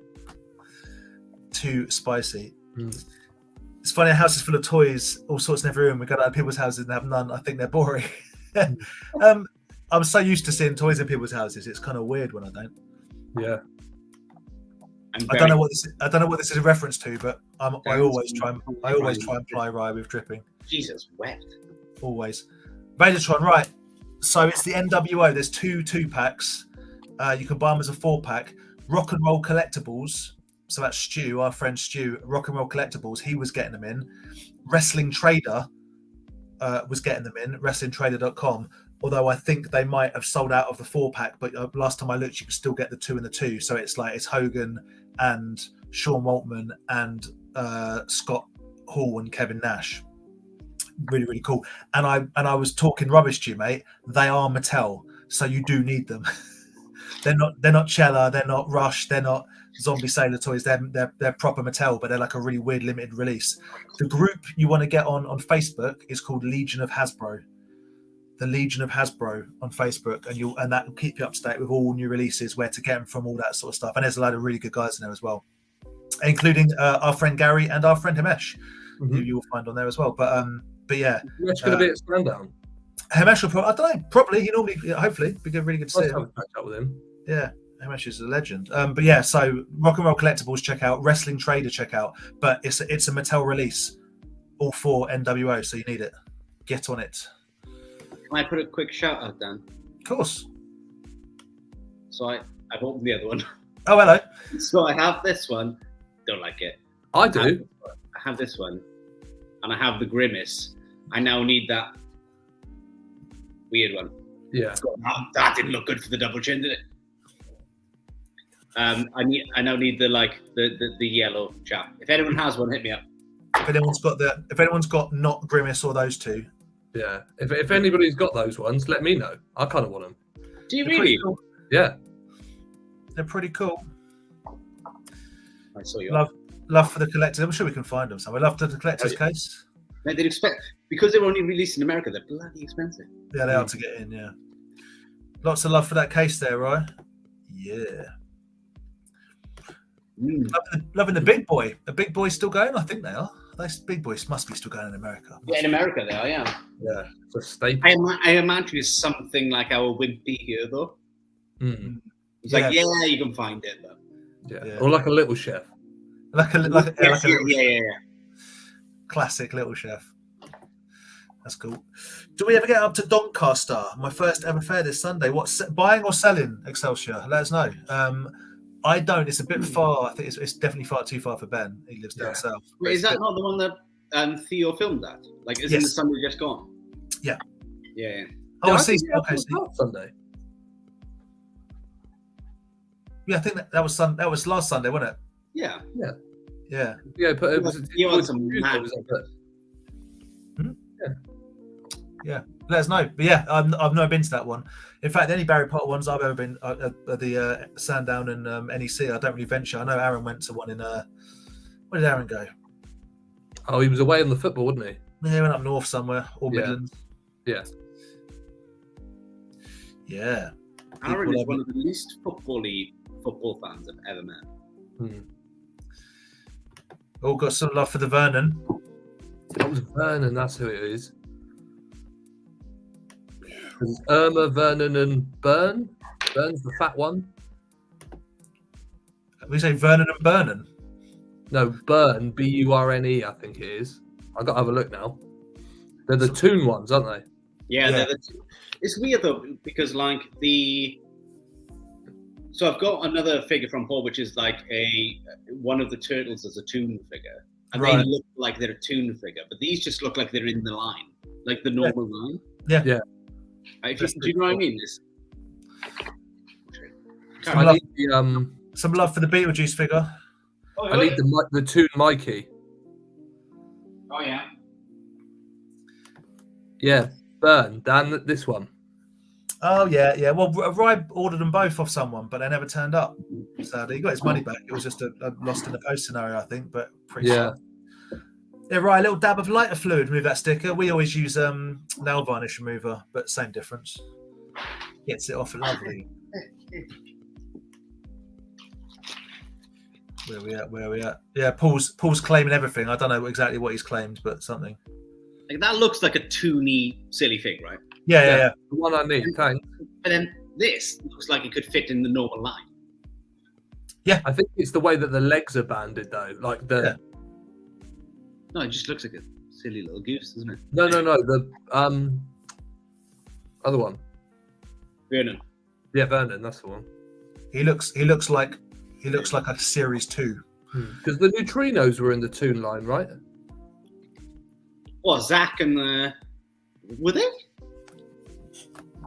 Speaker 1: Too spicy. It's funny, a house is full of toys, all sorts in every room. We go to people's houses and have none. I think they're boring. I'm so used to seeing toys in people's houses. It's kind of weird when I don't.
Speaker 2: Yeah.
Speaker 1: I don't know what this is a reference to, but I always try and fly rye with dripping.
Speaker 3: Jesus wept.
Speaker 1: Always. Vadertron, right. So it's the NWO. There's two packs. You can buy them as a 4-pack. Rock and Roll Collectibles. So that's Stu, our friend Stu, Rock and Roll Collectibles. He was getting them in. Wrestling Trader was getting them in, wrestlingtrader.com. Although I think they might have sold out of the 4-pack, but last time I looked, you could still get the 2 and the 2. So it's Hogan and Sean Waltman and Scott Hall and Kevin Nash. Really, really cool. And I was talking rubbish to you, mate. They are Mattel, so you do need them. They're not Cella, they're not Rush, they're not Zombie Sailor toys. They're proper Mattel, but they're like a really weird limited release. The group you want to get on Facebook is called Legion of Hasbro. The Legion of Hasbro on Facebook, and that will keep you up to date with all new releases, where to get them from, all that sort of stuff. And there's a lot of really good guys in there as well, including our friend Gary and our friend Himesh, who you will find on there as well. But yeah,
Speaker 2: Himesh going to be at Sandown.
Speaker 1: Himesh will probably, I don't know, probably. He normally, hopefully, be really good to see him.
Speaker 2: Catch up with him.
Speaker 1: Yeah, Himesh is a legend. But yeah, so Rock and Roll Collectibles, check out. Wrestling Trader, check out. But it's a Mattel release, all for NWO, so you need it. Get on it.
Speaker 3: Can I put a quick shout out, Dan?
Speaker 1: Of course.
Speaker 3: So I've opened the other one.
Speaker 1: Oh, hello.
Speaker 3: So I have this one. Don't like it.
Speaker 2: I do.
Speaker 3: I have this one, and I have the Grimace. I now need that weird one.
Speaker 2: Yeah.
Speaker 3: That didn't look good for the double chin, did it? I now need the yellow chap. If anyone has one, hit me up.
Speaker 1: If anyone's got not Grimace or those two.
Speaker 2: Yeah. If anybody's got those ones, let me know. I kind of want them.
Speaker 3: Do you really?
Speaker 1: Cool.
Speaker 2: Yeah.
Speaker 1: They're pretty cool.
Speaker 3: I saw you.
Speaker 1: Love for the collectors. I'm sure we can find them somewhere. Love for the collector's case.
Speaker 3: They'd expect, because they were only released in America, they're bloody expensive.
Speaker 1: Yeah, they are to get in. Yeah. Lots of love for that case there, right? Yeah. Loving the big boy. The big boy's still going. I think they are. Those big boys must be still going in America.
Speaker 3: Yeah, in America they are. Yeah.
Speaker 2: Yeah. It's a staple.
Speaker 3: I imagine it's something like our Wimpy here, though.
Speaker 2: Mm.
Speaker 3: It's like, yeah, you can find it, though.
Speaker 2: Yeah. Or like a Little Chef.
Speaker 3: Yeah.
Speaker 1: Classic Little Chef. That's cool. Do we ever get up to Doncaster? My first ever fair this Sunday. What, buying or selling Excelsior? Let us know. I don't. It's a bit far. I think it's definitely far too far for Ben. He lives down south.
Speaker 3: Wait, is that not the one that Theo filmed that? Like, isn't the Sunday just gone?
Speaker 1: Yeah.
Speaker 3: Yeah.
Speaker 1: Oh, I see.
Speaker 2: Okay, Sunday.
Speaker 1: Yeah, I think that was last Sunday, wasn't it?
Speaker 3: Yeah.
Speaker 2: Yeah, but it was.
Speaker 3: You want some mad.
Speaker 1: Yeah, let us know. But yeah, I've never been to that one. In fact, the only Barry Potter ones I've ever been are the Sandown and NEC. I don't really venture. I know Aaron went to one in. Where did Aaron go?
Speaker 2: Oh, he was away on the football, wasn't he?
Speaker 1: Yeah, he went up north somewhere, or Midlands.
Speaker 2: Yeah.
Speaker 1: Yeah.
Speaker 3: Aaron is one of the least football fans I've ever met.
Speaker 1: All got some love for the Vernon.
Speaker 2: That was Vernon, that's who it is. It's Irma, Vernon, and Byrne. Byrne's the fat one.
Speaker 1: We say Vernon and Vernon.
Speaker 2: No, Byrne, Burne, I think it is. I've got to have a look now. They're the Toon ones, aren't they?
Speaker 3: Yeah. It's weird though, because like so I've got another figure from Paul, which is like one of the turtles as a Toon figure, and they look like they're a Toon figure, but these just look like they're in the line, like the normal line.
Speaker 2: Yeah.
Speaker 3: Do you know what I mean?
Speaker 1: Some love for the Beetlejuice figure.
Speaker 2: I need the Toon Mikey.
Speaker 3: Oh yeah.
Speaker 2: Yeah, Byrne, Dan, this one.
Speaker 1: Oh yeah. Well, Rye ordered them both off someone, but they never turned up. Sadly, he got his money back. It was just a lost in the post scenario, I think. But pretty sad. Yeah, right. A little dab of lighter fluid, remove that sticker. We always use nail varnish remover, but same difference. Gets it off lovely. Where we at? Yeah, Paul's claiming everything. I don't know exactly what he's claimed, but something.
Speaker 3: Like that looks like a toony silly fig, right?
Speaker 1: Yeah.
Speaker 2: The one I need, thanks.
Speaker 3: But then this looks like it could fit in the normal line.
Speaker 2: Yeah, I think it's the way that the legs are banded, though. Like the.
Speaker 3: No, it just looks like a silly little goose, doesn't it?
Speaker 2: No. The other one.
Speaker 3: Vernon.
Speaker 2: Yeah, Vernon. That's the one.
Speaker 1: He looks like a series 2.
Speaker 2: Because the neutrinos were in the Toon line, right?
Speaker 3: What, Zach and were they?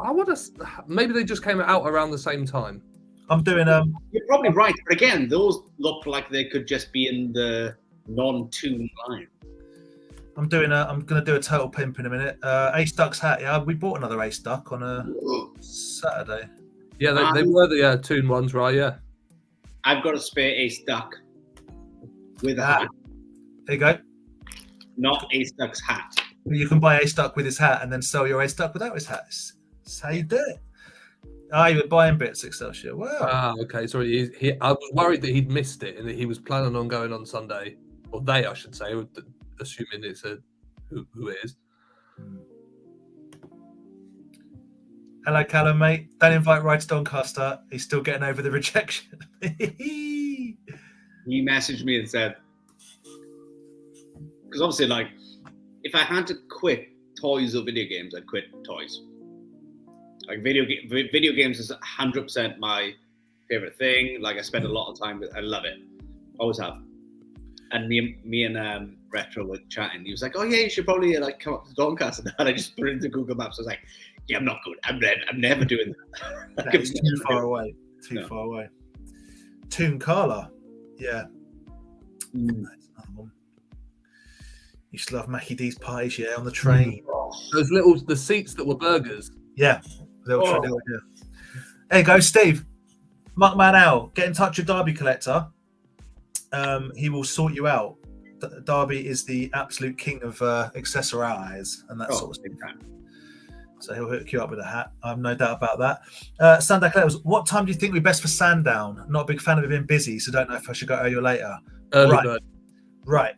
Speaker 2: I would have. Maybe they just came out around the same time.
Speaker 1: I'm doing
Speaker 3: You're probably right, but again, those look like they could just be in the non-Toon line.
Speaker 1: I'm gonna do a total pimp in a minute. Ace Duck's hat. Yeah, we bought another Ace Duck on a Saturday.
Speaker 2: Yeah, they were the Toon ones, right? Yeah.
Speaker 3: I've got a spare Ace Duck with a hat,
Speaker 1: There you go.
Speaker 3: not Ace Duck's hat.
Speaker 1: You can buy Ace Duck with his hat and then sell your Ace Duck without his hat. That's how you do it. You were buying bits, Excelsior. Wow.
Speaker 2: Okay. Sorry. I was worried that he'd missed it and that he was planning on going on Sunday, or they, I should say, assuming it's who it is.
Speaker 1: Hello, Callum, mate. Don't invite Ride to Doncaster. He's still getting over the rejection.
Speaker 3: He messaged me and said, because obviously, like, if I had to quit toys or video games, I'd quit toys. Like video games is 100% my favorite thing. Like I spend a lot of time with. I love it, always have. And me and Retro were chatting. He was like, "Oh yeah, you should probably like come up to Doncaster." And I just put it into Google Maps. I was like, "Yeah, I'm not good. I'm never doing that."
Speaker 1: That is too far away. Too far away. Toon Carla, yeah. That's another one. Used to love Mackie D's parties, yeah, on the train.
Speaker 2: The seats that were burgers.
Speaker 1: Yeah. There you go, Steve. Muckman Al, get in touch with Derby Collector. He will sort you out. Derby is the absolute king of accessories and that sort of thing. So he'll hook you up with a hat. I have no doubt about that. Sandown Collectors, what time do you think would be best for Sandown? Not a big fan of it being busy, so don't know if I should go earlier or later.
Speaker 2: Early bird.
Speaker 1: Right.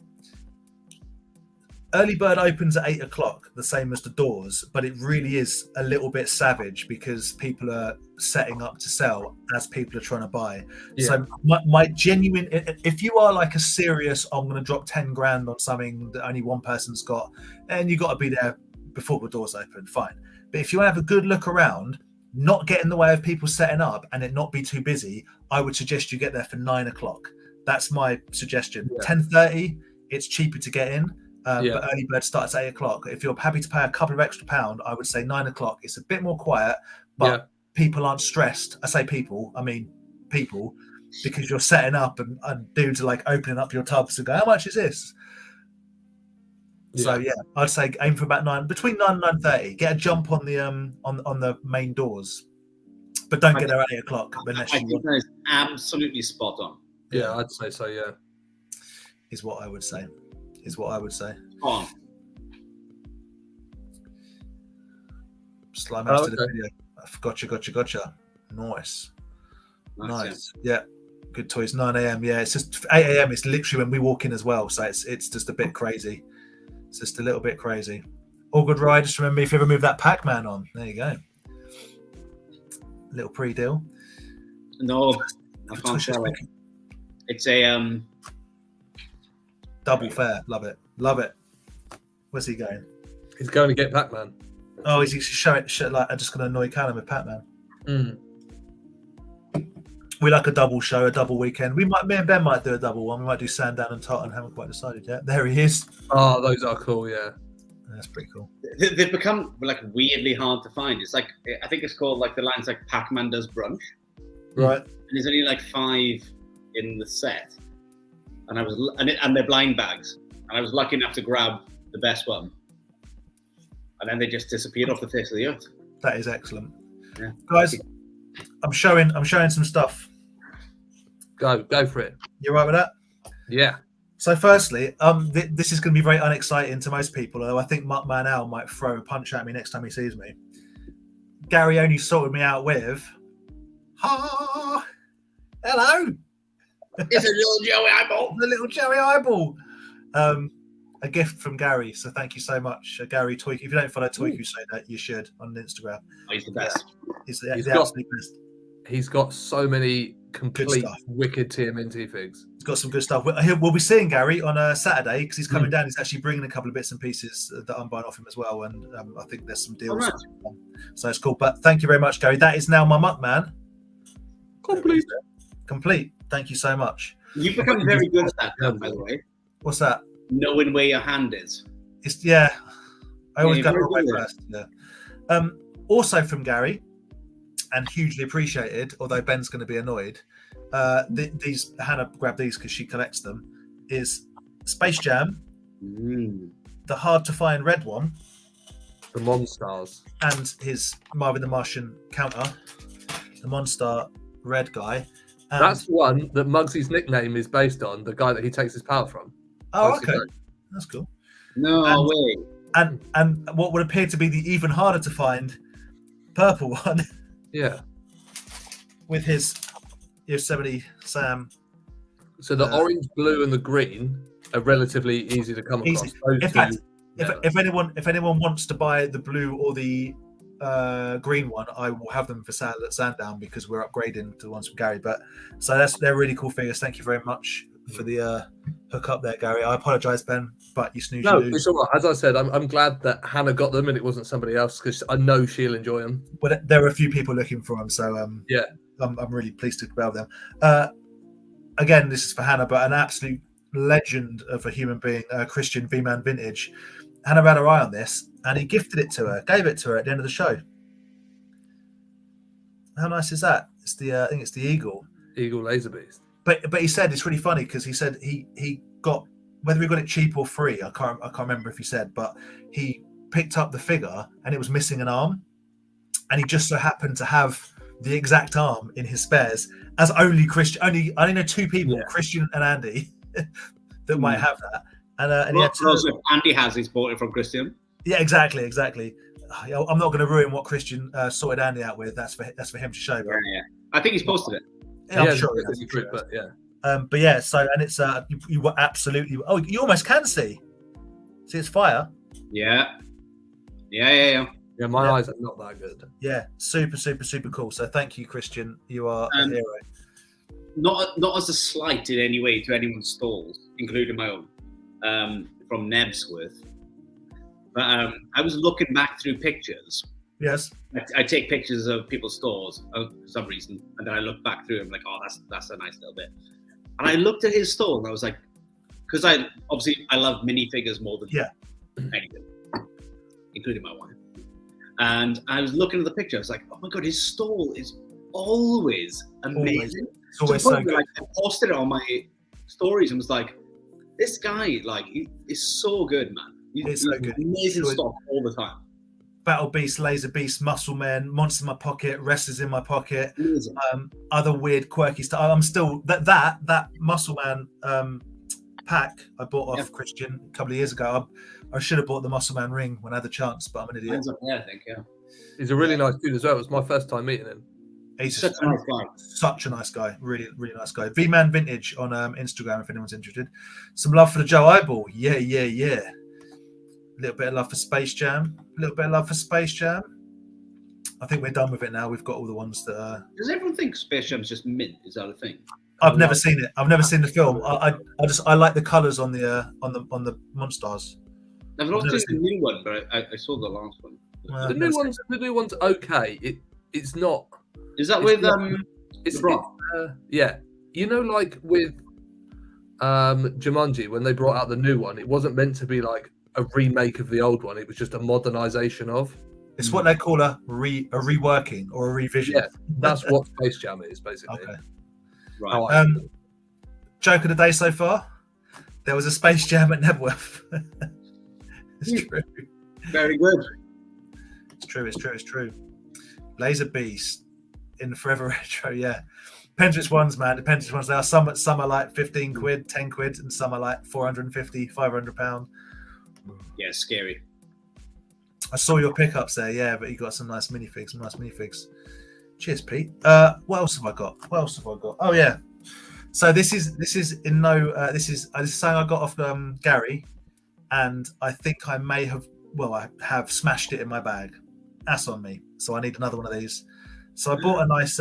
Speaker 1: Early bird opens at 8 o'clock, the same as the doors, but it really is a little bit savage because people are setting up to sell as people are trying to buy. Yeah. So my genuine, if you are like a serious, I'm going to drop 10 grand on something that only one person's got, and you got to be there before the doors open, fine. But if you want to have a good look around, not get in the way of people setting up and it not be too busy, I would suggest you get there for 9 o'clock. That's my suggestion. 10:30, it's cheaper to get in. But early bird starts at 8 o'clock. If you're happy to pay a couple of extra £, I would say 9 o'clock. It's a bit more quiet, but people aren't stressed. I say people, I mean people, because you're setting up and dudes are like opening up your tubs and go, how much is this? So I'd say aim for about between 9 and 9:30. Get a jump on the main doors, but don't get there at 8 o'clock.
Speaker 3: I think that is absolutely spot on.
Speaker 2: Yeah, I'd say so. Yeah,
Speaker 1: is what I would say.
Speaker 3: On.
Speaker 1: Slime after the video. Gotcha. Nice. Yeah. Good toys. 9 a.m. Yeah, it's just 8 a.m. It's literally when we walk in as well. So it's just a bit crazy. It's just a little bit crazy. All good ride. Just remember if you ever move that Pac-Man on. There you go. Little pre-deal.
Speaker 3: No, I can't tell it. It's a
Speaker 1: double fair. Love it. Where's he going?
Speaker 2: He's going to get Pac-Man.
Speaker 1: Oh, he's showing shit like I'm just going to annoy Callum with Pac-Man. We like a double show, a double weekend. Me and Ben might do a double one. We might do Sandown and Tottenham. Haven't quite decided yet. There he is.
Speaker 2: Oh, those are cool. Yeah,
Speaker 1: that's pretty cool.
Speaker 3: They've become like weirdly hard to find. It's like I think it's called like the line's like Pac-Man does brunch,
Speaker 1: right?
Speaker 3: And there's only like 5 in the set, and they're blind bags. And I was lucky enough to grab the best one, and then they just disappeared off the face of the earth.
Speaker 1: That is excellent, guys. I'm showing some stuff.
Speaker 2: Go for it.
Speaker 1: You right with that?
Speaker 2: Yeah.
Speaker 1: So firstly, this is going to be very unexciting to most people, although I think Muckman Al might throw a punch at me next time he sees me. Gary only sorted me out with, hello.
Speaker 3: It's a little Joey Eyeball.
Speaker 1: The little Joey Eyeball. A gift from Gary. So thank you so much, Gary Toy. If you don't follow Toy Crusade, you should on Instagram.
Speaker 3: Oh, he's the best.
Speaker 1: He's the absolute best.
Speaker 2: He's got so many complete wicked TMNT figs.
Speaker 1: He's got some good stuff. We'll be seeing Gary on a Saturday because he's coming down. He's actually bringing a couple of bits and pieces that I'm buying off him as well, and I think there's some deals. Right. So it's cool. But thank you very much, Gary. That is now my Muckman. Complete. Thank you so much.
Speaker 3: You've become very good at that, by the way.
Speaker 1: What's that?
Speaker 3: Knowing where your hand is.
Speaker 1: I always go the wrong way first. Yeah. Also from Gary, and hugely appreciated, although Ben's going to be annoyed. These Hannah grabbed these because she collects them. Is Space Jam, the hard to find red one,
Speaker 2: the Monstars,
Speaker 1: and his Marvin the Martian counter, the Monster Red guy. And,
Speaker 2: That's one that Muggsy's nickname is based on, the guy that he takes his power from.
Speaker 1: oh, okay, that's cool.
Speaker 3: No way.
Speaker 1: And what would appear to be the even harder to find purple one.
Speaker 2: Yeah.
Speaker 1: With his Yosemite Sam.
Speaker 2: So the orange, blue, and the green are relatively easy to come across.
Speaker 1: In fact, if anyone wants to buy the blue or the green one, I will have them for sale at Sandown because we're upgrading to the ones from Gary. But so they're really cool figures. Thank you very much for the hook up there, Gary. I apologise, Ben, but you snooze.
Speaker 2: No, it's all right. As I said, I'm glad that Hannah got them and it wasn't somebody else because I know she'll enjoy them.
Speaker 1: Well, there were a few people looking for them, so
Speaker 2: yeah,
Speaker 1: I'm really pleased to grab them. Again, this is for Hannah, but an absolute legend of a human being, Christian V-Man Vintage. Hannah had her eye on this, and he gifted it to her, gave it to her at the end of the show. How nice is that? It's the I think it's the Eagle
Speaker 2: Laser Beast.
Speaker 1: But he said it's really funny because he said he got, whether he got it cheap or free, I can't remember if he said, but he picked up the figure and it was missing an arm, and he just so happened to have the exact arm in his spares, as only Christian. I only know two people, Christian and Andy, that might have that. And he had to,
Speaker 3: if Andy has, he's bought it from Christian.
Speaker 1: Yeah, exactly. I'm not going to ruin what Christian sorted Andy out with. That's for him to show. But,
Speaker 3: yeah. I think he's posted it.
Speaker 1: Yeah, I'm sure.
Speaker 2: But yeah.
Speaker 1: But yeah, so and it's you were absolutely. Oh, you almost can see. See, it's fire.
Speaker 3: Yeah.
Speaker 2: Yeah, my eyes are not that good.
Speaker 1: Yeah, super cool. So thank you, Christian. You are a hero.
Speaker 3: Not as a slight in any way to anyone's stalls, including my own, from Knebworth. But I was looking back through pictures.
Speaker 1: Yes.
Speaker 3: I take pictures of people's stores for some reason, and then I look back through them like, oh, that's a nice little bit. And I looked at his stall and I was like, because I love minifigures more than anything, including my wife. And I was looking at the picture. I was like, oh my god, his stall is always amazing.
Speaker 1: It's always so good.
Speaker 3: Like, I posted it on my stories and was like, this guy, like, he is so good, man. He's
Speaker 1: so good.
Speaker 3: Amazing stock all the time.
Speaker 1: Battle Beast, Laser Beast, Muscle Man, Monster in my pocket, Wrestlers in my pocket, other weird quirky stuff. I'm still that Muscle Man pack I bought off Christian a couple of years ago. I should have bought the Muscle Man ring when I had the chance, but I'm an idiot.
Speaker 3: Yeah, I think,
Speaker 2: He's a really nice dude as well. It was my first time meeting him.
Speaker 1: He's such a nice guy. Really, really nice guy. V-Man Vintage on Instagram if anyone's interested. Some love for the Joe Eyeball. Yeah. A little bit of love for Space Jam. I think we're done with it now. We've got all the ones that.
Speaker 3: Does everyone think Space Jam's just mint? Is that a thing?
Speaker 1: I've never seen it. I've never seen the film. I like the colours on the Monstars.
Speaker 3: I've not seen the new one, but I saw the last one.
Speaker 2: The new one's okay. It's not.
Speaker 3: Is that with
Speaker 2: yeah, you know, like with Jumanji when they brought out the new one, it wasn't meant to be like a remake of the old one. It was just a modernization of.
Speaker 1: It's what they call a reworking or a revision.
Speaker 2: Yeah, that's what Space Jam is basically.
Speaker 1: Okay.
Speaker 3: Right.
Speaker 1: Joke of the day so far. There was a Space Jam at Knebworth. It's true.
Speaker 3: Very good.
Speaker 1: It's true. Laser Beast in Forever Retro, yeah. Depends which ones, man. Depends which ones they are. Some are like 15 quid, 10 quid, and some are like 450, 500 £500.
Speaker 3: Yeah, scary.
Speaker 1: I saw your pickups there, yeah, but you got some nice minifigs. Cheers, Pete. What else have I got? Oh yeah. So this is something I got off Gary, and I think I may have I have smashed it in my bag. That's on me. So I need another one of these. So I bought a nice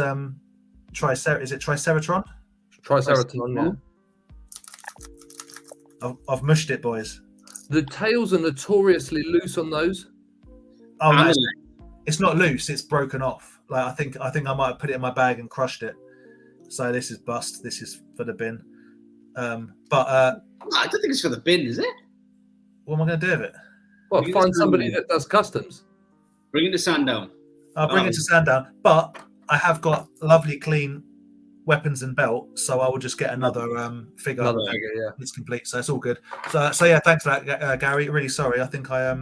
Speaker 1: Triceratron?
Speaker 2: Triceratron,
Speaker 1: yeah. I've mushed it, boys.
Speaker 2: The tails are notoriously loose on those.
Speaker 1: Oh no, it's not loose, it's broken off. Like I think I might have put it in my bag and crushed it. So this is bust. This is for the bin. I
Speaker 3: don't think it's for the bin, is it?
Speaker 1: What am I going to do with it?
Speaker 2: Well, find somebody that does customs.
Speaker 3: Bring it to Sandown.
Speaker 1: I'll bring it to Sandown, but I have got lovely clean weapons and belt, so I will just get another figure.
Speaker 2: Yeah.
Speaker 1: It's complete, so it's all good. So yeah, thanks for that, Gary. Really sorry. I think I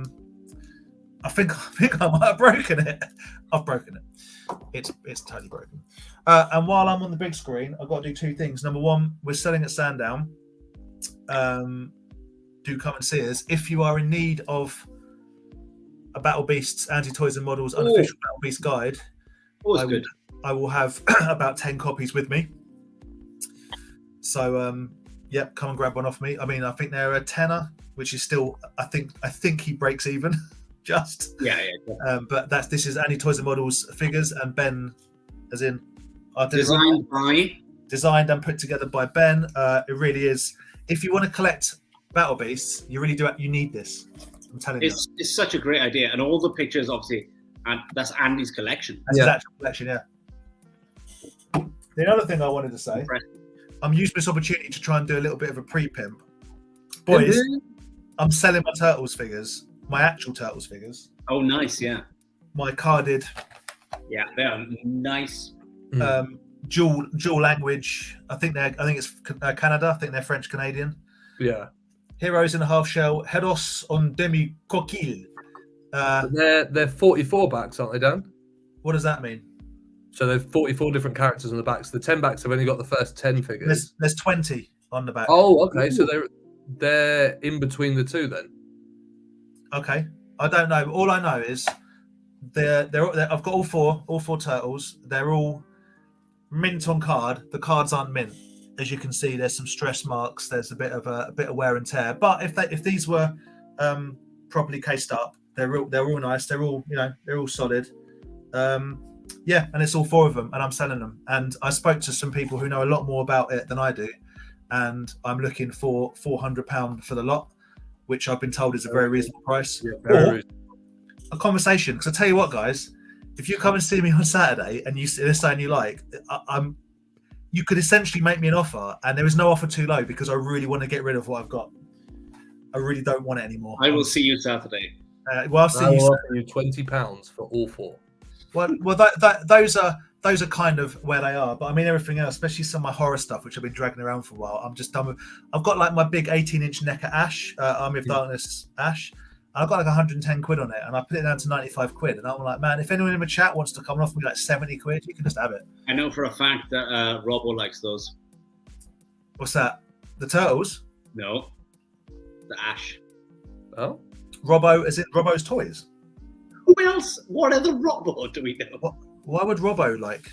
Speaker 1: I think I might have broken it. I've broken it. It's totally broken. And while I'm on the big screen, I've got to do two things. Number one, we're selling at Sandown. Do come and see us. If you are in need of a Battle Beasts, Anti-Toys and Models unofficial Battle Beast guide, I will have about 10 copies with me. So yep, come and grab one off me. I mean, I think they're a tenner, which is still, I think he breaks even. Just but this is Anti-Toys and Models figures, and Ben, as in designed and put together by Ben. It really is. If you want to collect Battle Beasts, you really do. You need this. I'm telling you.
Speaker 3: It's such a great idea, and all the pictures, obviously, and that's Andy's collection.
Speaker 1: That's his actual collection, yeah. The other thing I wanted to say, I'm using this opportunity to try and do a little bit of a pre-pimp. Boys, I'm selling my Turtles figures, my actual Turtles figures.
Speaker 3: Oh, nice, yeah.
Speaker 1: My carded.
Speaker 3: Yeah, they are nice.
Speaker 1: Dual language. I think it's Canada. I think they're French Canadian.
Speaker 2: Yeah.
Speaker 1: Heroes in a half shell. Heros on demi coquille.
Speaker 2: They're 44 backs, aren't they, Dan?
Speaker 1: What does that mean?
Speaker 2: So there's 44 different characters on the backs. The 10 backs have only got the first 10 figures.
Speaker 1: There's 20 on the back.
Speaker 2: Oh, okay. Ooh. So they're in between the two then.
Speaker 1: Okay, I don't know. All I know is they're I've got all four turtles. They're all mint on card. The cards aren't mint, as you can see. There's some stress marks. There's a bit of wear and tear. But if these were properly cased up, they're all nice. They're all they're all solid. Yeah, and it's all four of them, and I'm selling them. And I spoke to some people who know a lot more about it than I do, and I'm looking for £400 for the lot, which I've been told is a very reasonable price. Yeah, very reasonable. A conversation, because I tell you what, guys, if you come and see me on Saturday and you see this saying you like, you could essentially make me an offer, and there is no offer too low because I really want to get rid of what I've got. I really don't want it anymore.
Speaker 3: I will see you Saturday.
Speaker 1: I'll see you.
Speaker 2: Offer you £20 for all four.
Speaker 1: Well, those are kind of where they are. But I mean, everything else, especially some of my horror stuff, which I've been dragging around for a while, I'm just done with. I've got like my big 18-inch NECA Ash, Army of Darkness Ash. And I've got like 110 quid on it, and I put it down to 95 quid. And I'm like, man, if anyone in the chat wants to come and offer me like 70 quid, you can just have it.
Speaker 3: I know for a fact that Robbo likes those.
Speaker 1: What's that? The Turtles?
Speaker 3: No, the Ash.
Speaker 2: Oh,
Speaker 1: Robbo, is it Robbo's Toys?
Speaker 3: Who else? What other Robbo do we know?
Speaker 1: Why would Robbo like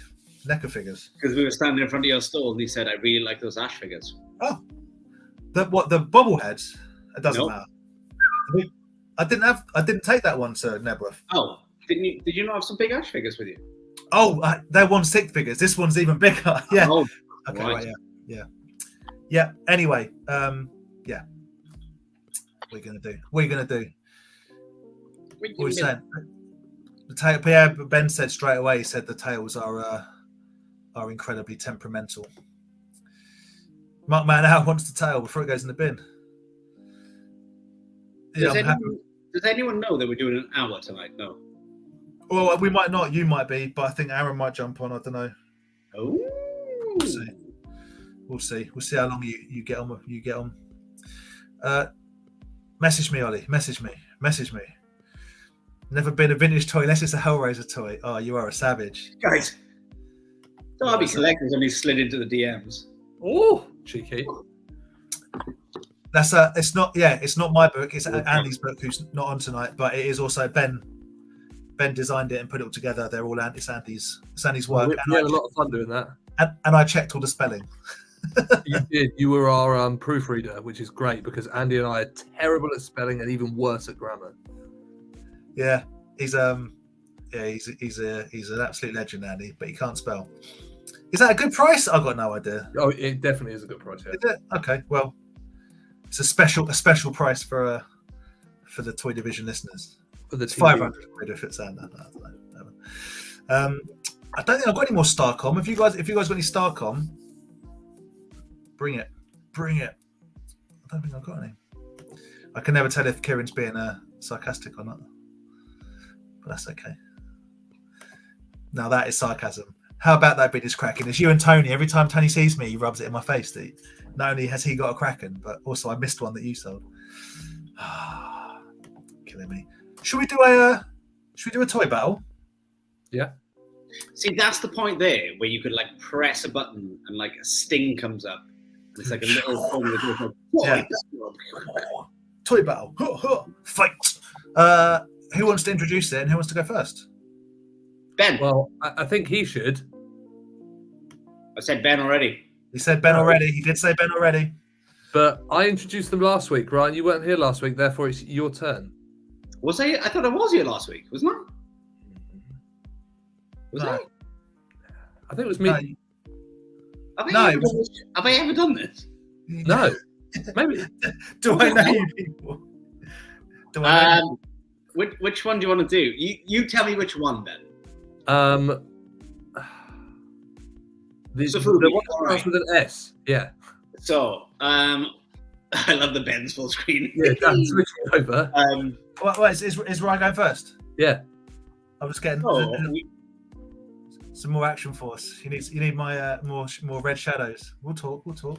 Speaker 1: NECA figures?
Speaker 3: Because we were standing in front of your stall and he said, I really like those Ash figures.
Speaker 1: Oh. The bobbleheads? It doesn't matter. I didn't take that one to Knebworth.
Speaker 3: Oh, did you not have some big Ash figures with you?
Speaker 1: Oh, they're 1/6 figures. This one's even bigger. Yeah.
Speaker 3: Oh,
Speaker 1: okay, right, yeah. Anyway, yeah. What are you gonna do? What are you saying? Ben said straight away. He said the tails are incredibly temperamental. Mark Man out wants the tail before it goes in the bin.
Speaker 3: Does anyone know that we're doing an hour tonight? No.
Speaker 1: Well, we might not. You might be, but I think Aaron might jump on. I don't know.
Speaker 3: Oh.
Speaker 1: We'll see. We'll see how long you get on. You get on. Message me, Ollie. Message me. Never been a vintage toy unless it's a Hellraiser toy. Oh, you are a savage,
Speaker 3: guys. Derby Selectors only slid into the DMs.
Speaker 2: Oh, cheeky.
Speaker 1: It's not my book. It's Andy's book, who's not on tonight, but it is also Ben. Ben designed it and put it all together. They're all Andy's work.
Speaker 2: We had a lot of fun doing that.
Speaker 1: And I checked all the spelling.
Speaker 2: You did. You were our proofreader, which is great because Andy and I are terrible at spelling and even worse at grammar.
Speaker 1: Yeah, he's an absolute legend, Andy, but he can't spell. Is that a good price? I've got no idea.
Speaker 2: Oh, it definitely is a good price. Yeah.
Speaker 1: Is it? Okay, well, it's a special price for the Toy Division listeners. It's 500 quid if it's that. I don't think I've got any more Starcom. If you guys got any Starcom, bring it. I don't think I've got any. I can never tell if Kieran's being sarcastic or not, but that's okay. Now that is sarcasm. How about that bit is cracking? It's you and Tony. Every time Tony sees me, he rubs it in my face. That not only has he got a Kraken, but also I missed one that you sold. Killing me. Should we do a toy battle?
Speaker 2: Yeah.
Speaker 3: See, that's the point there where you could like press a button and like a sting comes up. And it's like a little thing that goes like,
Speaker 1: Toy battle. Fight. Who wants to introduce it and who wants to go first?
Speaker 3: Ben.
Speaker 2: Well, I think he should.
Speaker 3: I said Ben already.
Speaker 1: He said Ben already. He did say Ben already.
Speaker 2: But I introduced them last week, Ryan. You weren't here last week, therefore it's your turn.
Speaker 3: Was I? I thought I was here last week, wasn't I? Was
Speaker 1: No.
Speaker 3: I?
Speaker 2: I think it was me.
Speaker 1: No.
Speaker 3: Have I ever done this?
Speaker 2: No. Maybe.
Speaker 1: Do I know you people? Do I know you?
Speaker 3: Which one do you want to do? You tell me which one, Ben.
Speaker 2: The
Speaker 3: So
Speaker 2: one that
Speaker 3: all
Speaker 2: starts
Speaker 3: right.
Speaker 2: with an S. Yeah.
Speaker 3: So, I love the Ben's full screen.
Speaker 2: Yeah, Dan, switch it over.
Speaker 1: Wait, is Ryan going first?
Speaker 2: Yeah.
Speaker 1: I'm just getting some more action force. You need my more red shadows. We'll talk. What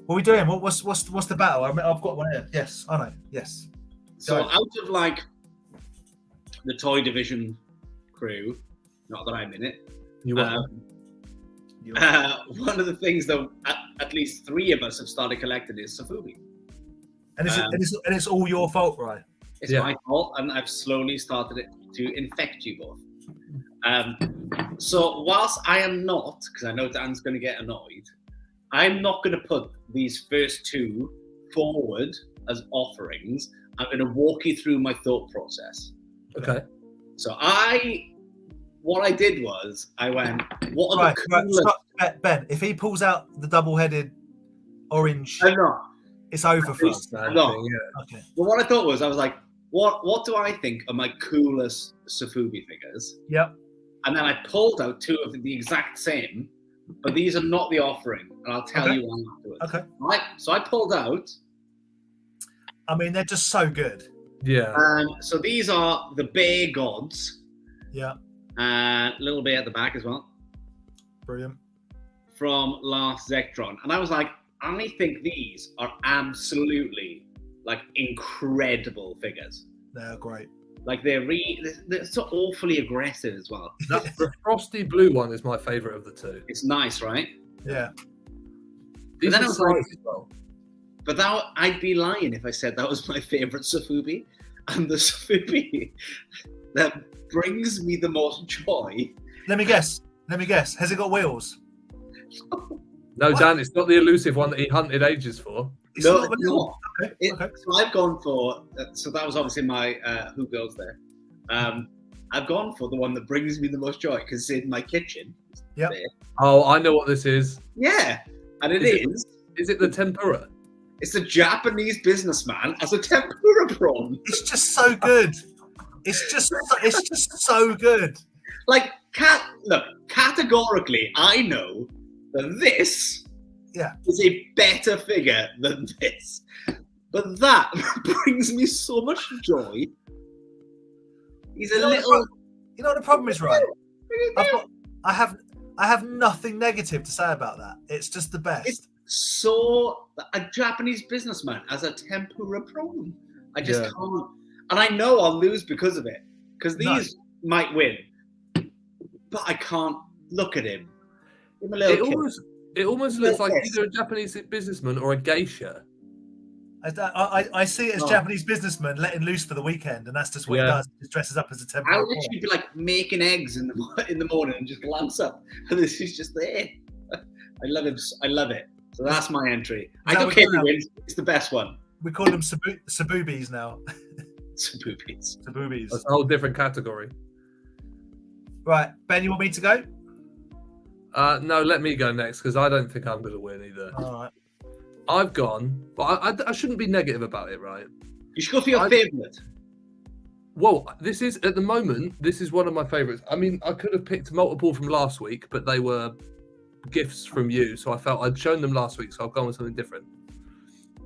Speaker 1: are we doing? What's the battle? I've got one here. Yes, I know. Yes.
Speaker 3: So out of like the toy division crew, not that I'm in it.
Speaker 2: You want
Speaker 3: one of the things that at least 3 of us have started collecting is Sofubi.
Speaker 1: And it's all your fault, right?
Speaker 3: It's my fault, and I've slowly started it to infect you both. So whilst I am not, because I know Dan's going to get annoyed, I'm not going to put these first 2 forward as offerings. I'm going to walk you through my thought process.
Speaker 2: Okay.
Speaker 3: So what I did was I went, what are the coolest...
Speaker 1: Stop, Ben, if he pulls out the double-headed orange,
Speaker 3: I'm not.
Speaker 1: it's over for us.
Speaker 3: No.
Speaker 2: Yeah.
Speaker 1: Okay.
Speaker 3: But what I thought was, I was like, what do I think are my coolest Sofubi figures?
Speaker 1: Yep.
Speaker 3: And then I pulled out 2 of the exact same, but these are not the offering, and I'll tell you why afterwards.
Speaker 1: Okay.
Speaker 3: Right? So I pulled out.
Speaker 1: I mean, they're just so good.
Speaker 2: Yeah.
Speaker 3: So these are the Bear Gods.
Speaker 1: Yeah.
Speaker 3: A little bit at the back as well.
Speaker 1: Brilliant.
Speaker 3: From last Zectron. And I was like, I think these are absolutely like incredible figures.
Speaker 1: They're great.
Speaker 3: Like they're so awfully aggressive as well.
Speaker 2: The frosty blue one is my favourite of the 2.
Speaker 3: It's nice, right?
Speaker 1: Yeah.
Speaker 2: These
Speaker 3: then
Speaker 2: are
Speaker 3: I was like-
Speaker 2: size as well.
Speaker 3: But I'd be lying if I said that was my favorite Sofubi. And the Sofubi that brings me the most joy.
Speaker 1: Let me guess. Has it got wheels?
Speaker 2: No,
Speaker 1: What?
Speaker 2: Dan, it's not the elusive one that he hunted ages for.
Speaker 1: It's
Speaker 3: No,
Speaker 1: not
Speaker 3: it's not.
Speaker 1: Okay. Okay.
Speaker 3: So I've gone for, so that was obviously my Who Goes There. I've gone for the one that brings me the most joy because it's in my kitchen.
Speaker 1: Yep.
Speaker 3: There.
Speaker 2: Oh, I know what this is.
Speaker 3: Yeah, and it
Speaker 2: Is it-
Speaker 3: is.
Speaker 2: Is it the tempura?
Speaker 3: It's a Japanese businessman as a tempura prawn.
Speaker 1: It's just so good. It's just so good.
Speaker 3: Like, look, categorically, I know that this is a better figure than this. But that brings me so much joy. He's a little...
Speaker 1: You know what the problem is, right? I have nothing negative to say about that. It's just the best.
Speaker 3: It's so a Japanese businessman as a tempura prawn. I just can't, and I know I'll lose because of it. Because these might win, but I can't look at him. Give him a little kiss.
Speaker 2: It almost looks like either a Japanese businessman or a geisha.
Speaker 1: I see it as Japanese businessman letting loose for the weekend, and that's just what he does. He just dresses up as a tempura.
Speaker 3: I'll literally be like making eggs in the morning and just glance up, and this is just there. I love him. I love it. So that's my entry. I don't care who wins. It's the best one.
Speaker 1: We call them sabubis now.
Speaker 3: Sabubis.
Speaker 1: Sabubis.
Speaker 2: That's a whole different category.
Speaker 1: Right, Ben, you want me to go?
Speaker 2: No, let me go next because I don't think I'm going to win either.
Speaker 1: All right.
Speaker 2: I've gone, but I shouldn't be negative about it, right?
Speaker 3: You should go for your favourite.
Speaker 2: Well, this is at the moment. This is one of my favourites. I mean, I could have picked multiple from last week, but they were gifts from you, so I felt I'd shown them last week, so I'll go on with something different.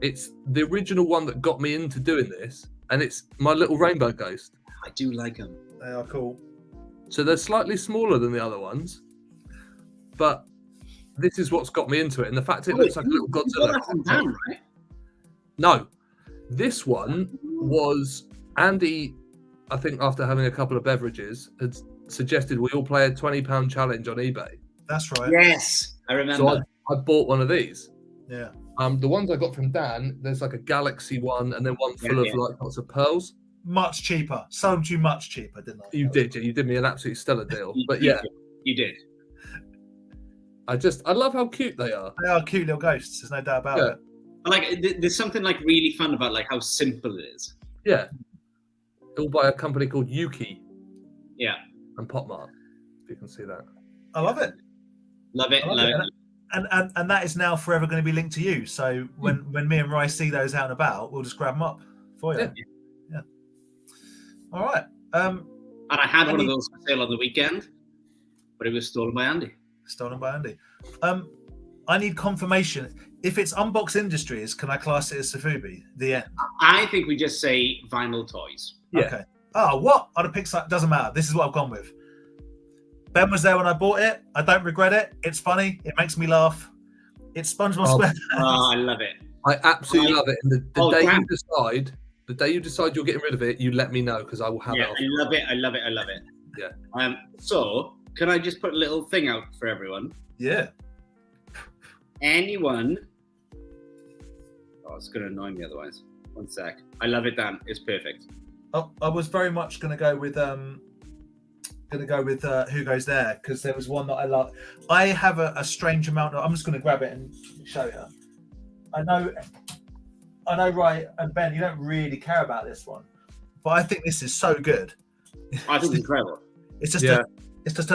Speaker 2: It's the original one that got me into doing this, and it's my little rainbow ghost.
Speaker 3: I do like them.
Speaker 1: They are cool.
Speaker 2: So they're slightly smaller than the other ones, but this is what's got me into it. And the fact it looks like a little Godzilla.
Speaker 3: Down, right?
Speaker 2: No, this one was Andy, I think after having a couple of beverages, had suggested we all play a £20 challenge on eBay.
Speaker 1: That's right.
Speaker 3: Yes, I remember.
Speaker 2: So I bought one of these.
Speaker 1: Yeah.
Speaker 2: The ones I got from Dan, there's like a Galaxy one and then one full of like lots of pearls.
Speaker 1: Much cheaper. Sold you much cheaper, didn't I?
Speaker 2: You did me an absolutely stellar deal. But
Speaker 3: you did.
Speaker 2: I love how cute they are.
Speaker 1: They are cute little ghosts. There's no doubt about it.
Speaker 3: Like, there's something like really fun about like how simple it is.
Speaker 2: Yeah. All by a company called Yuki.
Speaker 3: Yeah.
Speaker 2: And Popmart. If you can see that.
Speaker 1: I love it.
Speaker 3: Love it. Love it.
Speaker 1: And that is now forever going to be linked to you. So when me and Rye see those out and about, we'll just grab them up for you. Yeah. All right.
Speaker 3: And I had one of those for sale on the weekend, but it was stolen by Andy.
Speaker 1: Stolen by Andy. I need confirmation. If it's Unbox Industries, can I class it as Safubi? The end.
Speaker 3: I think we just say vinyl toys.
Speaker 2: Yeah.
Speaker 1: Okay. Oh, what? I'd have picked something. Doesn't matter. This is what I've gone with. Ben was there when I bought it. I don't regret it. It's funny. It makes me laugh. It's SpongeBob SquarePants.
Speaker 3: Oh, I love it.
Speaker 2: I absolutely love it. And the day you decide you're getting rid of it, you let me know because I will have it.
Speaker 3: I love it. I love it. I love it.
Speaker 2: Yeah.
Speaker 3: So can I just put a little thing out for everyone?
Speaker 1: Yeah.
Speaker 3: Anyone? Oh, it's going to annoy me otherwise. One sec. I love it, Dan. It's perfect.
Speaker 1: Oh, I was very much going to go with Who Goes There because there was one that I love. I have a strange amount of. I'm just going to grab it and show you. I know, Rye and Ben, you don't really care about this one, but I think this is so good.
Speaker 3: I think it's incredible.
Speaker 1: It's just a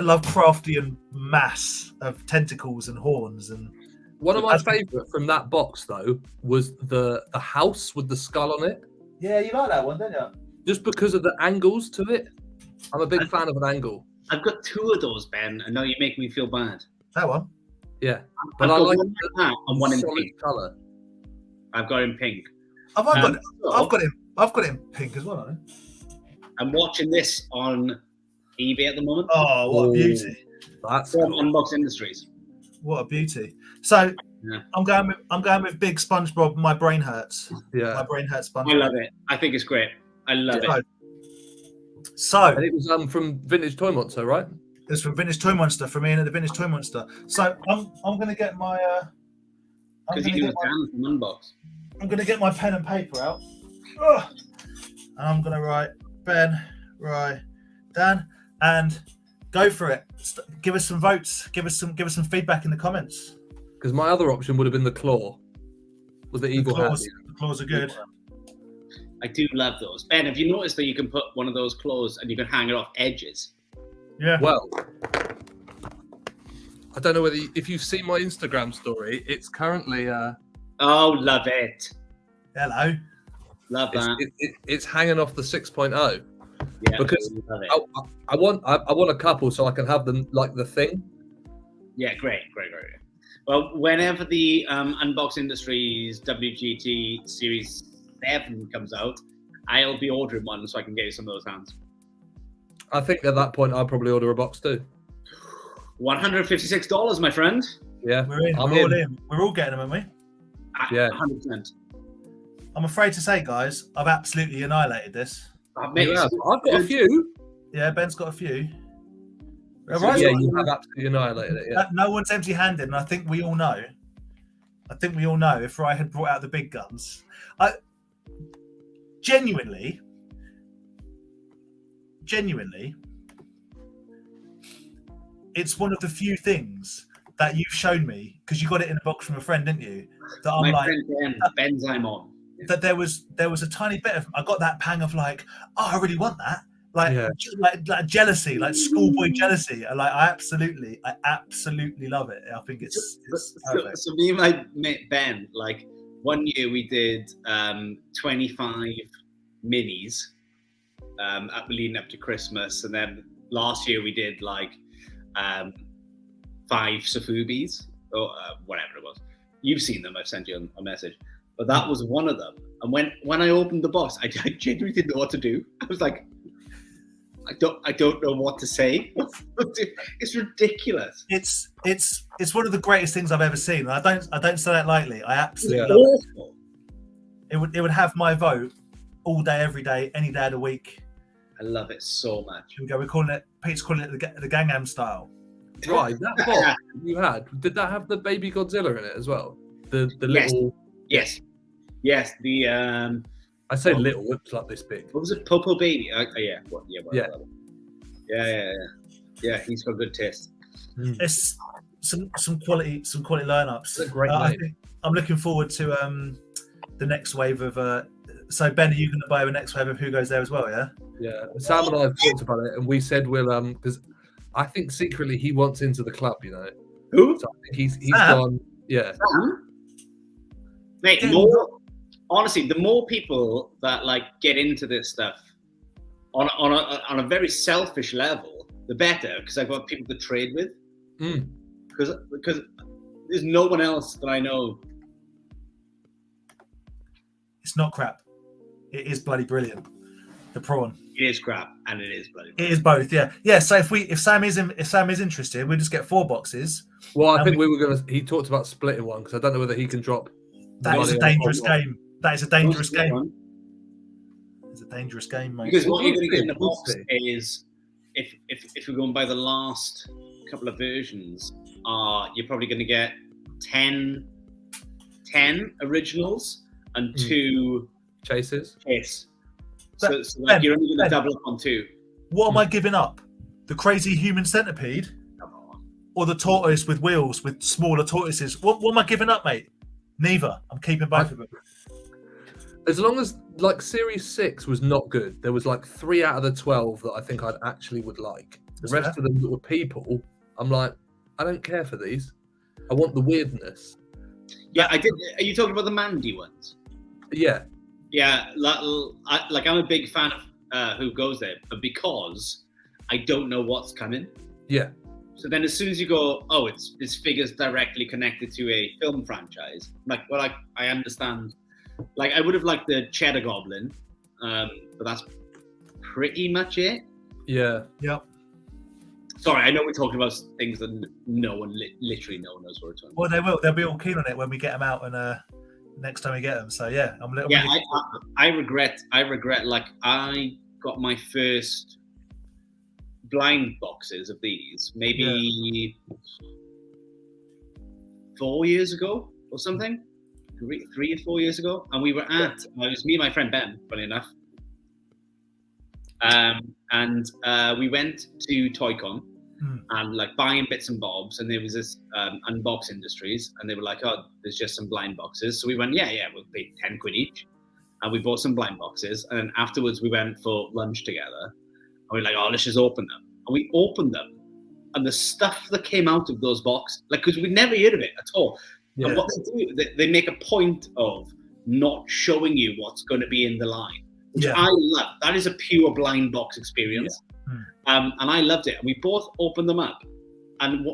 Speaker 1: Lovecraftian mass of tentacles and horns and.
Speaker 2: One of my favourite from that box though was the house with the skull on it.
Speaker 1: Yeah, you like that one, don't you?
Speaker 2: Just because of the angles to it. I'm a big fan of an angle.
Speaker 3: I've got two of those, Ben, and now you make me feel bad.
Speaker 1: That one?
Speaker 2: Yeah. But
Speaker 3: I've
Speaker 2: I
Speaker 3: got
Speaker 2: like
Speaker 3: one like that and one in pink.
Speaker 2: Colour.
Speaker 3: I've got in pink.
Speaker 1: I've got it in pink as well, haven't I?
Speaker 3: I'm watching this on eBay at the moment.
Speaker 1: Oh, what a beauty.
Speaker 2: That's
Speaker 3: from
Speaker 2: cool.
Speaker 3: Unbox Industries.
Speaker 1: What a beauty. So I'm going with big SpongeBob. My brain hurts.
Speaker 2: Yeah.
Speaker 1: My brain hurts. SpongeBob.
Speaker 3: I love it. I think it's great. I love it.
Speaker 1: So
Speaker 2: and it was from Vintage Toy Monster, right?
Speaker 1: It's from Vintage Toy Monster, from Ian at the Vintage Toy Monster. So I'm going to get my.
Speaker 3: Because he was down from Unbox.
Speaker 1: I'm going to get my pen and paper out. And I'm going to write Ben, Rye, Dan, and go for it. Give us some votes. Give us some feedback in the comments.
Speaker 2: Because my other option would have been the claw with the evil hand.
Speaker 1: The claws are good.
Speaker 3: I do love those. Ben, have you noticed that you can put one of those claws and you can hang it off edges?
Speaker 1: Yeah.
Speaker 2: Well, I don't know whether if you've seen my Instagram story, it's currently.
Speaker 3: Oh, love it.
Speaker 1: Hello.
Speaker 3: Love that.
Speaker 2: It's hanging off the 6.0.
Speaker 3: Yeah,
Speaker 2: because
Speaker 3: love it.
Speaker 2: I want a couple so I can have them like the thing.
Speaker 3: Yeah, great. Well, whenever the Unbox Industries WGT Series 7 comes out, I'll be ordering one so I can get you some of those hands.
Speaker 2: I think at that point I'll probably order a box too.
Speaker 3: $156, my friend.
Speaker 2: Yeah,
Speaker 1: we're in. We're all in. We're all getting them, aren't
Speaker 2: we? Yeah,
Speaker 3: 100%.
Speaker 1: I'm afraid to say, guys, I've absolutely annihilated this.
Speaker 2: I've got a few.
Speaker 1: Yeah, Ben's got a few.
Speaker 2: Yeah, you have absolutely annihilated it. Yeah.
Speaker 1: No one's empty-handed, and I think we all know. If Rye had brought out the big guns, genuinely, it's one of the few things that you've shown me, because you got it in a box from a friend, didn't you? That I'm
Speaker 3: my friend Ben's I'm on.
Speaker 1: That there was a tiny bit of, I got that pang of like, oh, I really want that. Like jealousy, like schoolboy jealousy. I absolutely love it. I think it's perfect.
Speaker 3: So me and my mate Ben, like one year we did 25 minis leading up to Christmas, and then last year we did like 5 Safubis or whatever it was. You've seen them. I've sent you a message, but that was one of them. And when I opened the box, I genuinely didn't know what to do. I was like, I don't know what to say. It's ridiculous.
Speaker 1: It's one of the greatest things I've ever seen. I don't say that lightly. I absolutely love it. It would have my vote all day, every day, any day of the week.
Speaker 3: I love it so much.
Speaker 1: Here we go. We're calling it. Pete's calling it the Gangnam style.
Speaker 2: Right, that box you had, did that have the baby Godzilla in it as well? The little.
Speaker 3: Yes. The
Speaker 2: I say little. It's like this big.
Speaker 3: what was it? Popo Baby. Yeah. Yeah. He's got good taste.
Speaker 1: It's some quality lineups.
Speaker 2: It's a great
Speaker 1: I
Speaker 2: name.
Speaker 1: think I'm looking forward to the next wave of. So Ben, are you going to buy the next wave of Who Goes There as well? Yeah.
Speaker 2: Yeah, Sam and I have talked about it, and we said we'll because I think secretly he wants into the club. You know,
Speaker 3: Who?
Speaker 2: so I think he's
Speaker 1: Sam?
Speaker 2: gone. Yeah,
Speaker 3: Mate, honestly, the more people that like get into this stuff on a very selfish level, the better, because I've got people to trade with. Because there's no one else that I know.
Speaker 1: It's not crap. It is bloody brilliant. The prawn.
Speaker 3: It is crap, and it is bloody.
Speaker 1: It is both. Yeah. So if Sam is interested, we just get 4 boxes.
Speaker 2: well, I
Speaker 1: And
Speaker 2: think we were gonna. He talked about splitting one because I don't know whether he can drop.
Speaker 1: That is a
Speaker 2: money on
Speaker 1: dangerous
Speaker 2: one.
Speaker 1: game. That is a dangerous game. It's a dangerous game, mate.
Speaker 3: Because what you're going to get in the
Speaker 2: We'll
Speaker 3: box
Speaker 2: see.
Speaker 3: is, if we're going by the last couple of versions, you're probably going to get 10 originals and 2
Speaker 2: Chases.
Speaker 3: hits.
Speaker 1: But,
Speaker 3: So like
Speaker 1: Ben,
Speaker 3: you're only going
Speaker 1: Ben.
Speaker 3: to double up on 2.
Speaker 1: What am I giving up? The crazy human centipede
Speaker 3: Come on.
Speaker 1: or the tortoise with wheels with smaller tortoises? What am I giving up, mate? Neither. I'm keeping both of them.
Speaker 2: As long as like Series 6 was not good, there was like 3 out of the 12 that I think I actually would like. The
Speaker 1: That's
Speaker 2: rest
Speaker 1: fair.
Speaker 2: of them that were people, I'm like, I don't care for these. I want the weirdness.
Speaker 3: Yeah, I did. Are you talking about the Mandy ones?
Speaker 2: Yeah,
Speaker 3: Yeah, I'm a big fan of Who Goes There, but because I don't know what's coming.
Speaker 2: yeah.
Speaker 3: So then, as soon as you go, oh, it's figures directly connected to a film franchise. Like, well, I understand. Like, I would have liked the Cheddar Goblin, but that's pretty much it.
Speaker 2: Yeah.
Speaker 1: Yep.
Speaker 3: Sorry, I know we're talking about things that literally no one knows what we're talking about.
Speaker 1: Well, they will. They'll be all keen on it when we get them out and next time we get them. So yeah, I'm a little.
Speaker 3: Yeah,
Speaker 1: really-
Speaker 3: I regret. Like, I got my first blind boxes of these maybe 4 years ago or something. 3 or 4 years ago, and we were it was me and my friend Ben, funny enough, and we went to ToyCon and like buying bits and bobs, and there was this Unbox Industries, and they were like, oh, there's just some blind boxes, so we went, yeah, we'll pay 10 quid each, and we bought some blind boxes, and then afterwards we went for lunch together, and we were like, oh, let's just open them, and we opened them, and the stuff that came out of those boxes, like, because we'd never heard of it at all.
Speaker 2: Yeah.
Speaker 3: And what they do, they make a point of not showing you what's going to be in the line, which I love. That is a pure blind box experience. And I loved it. And we both opened them up. And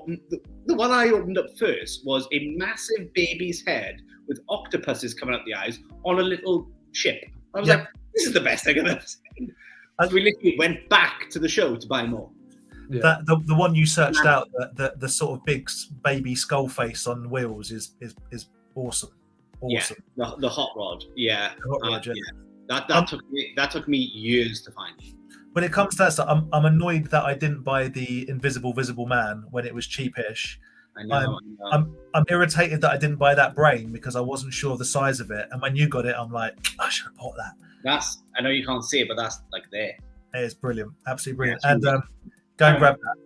Speaker 3: the one I opened up first was a massive baby's head with octopuses coming out the eyes on a little ship. I was like, this is the best thing I've ever seen. As we literally went back to the show to buy more.
Speaker 2: Yeah.
Speaker 1: That the one you searched out, the sort of big baby skull face on wheels is awesome. Awesome.
Speaker 3: Yeah, the hot rod. Yeah,
Speaker 1: The hot rod, yeah.
Speaker 3: That took me years to find.
Speaker 1: When it comes to that stuff, I'm annoyed that I didn't buy the Invisible Visible Man when it was cheapish.
Speaker 3: I know.
Speaker 1: I'm irritated that I didn't buy that brain because I wasn't sure of the size of it. And when you got it, I'm like, I should have bought that.
Speaker 3: I know you can't see it, but that's like there.
Speaker 1: It is brilliant, absolutely brilliant.
Speaker 3: Yeah,
Speaker 1: And go and grab that.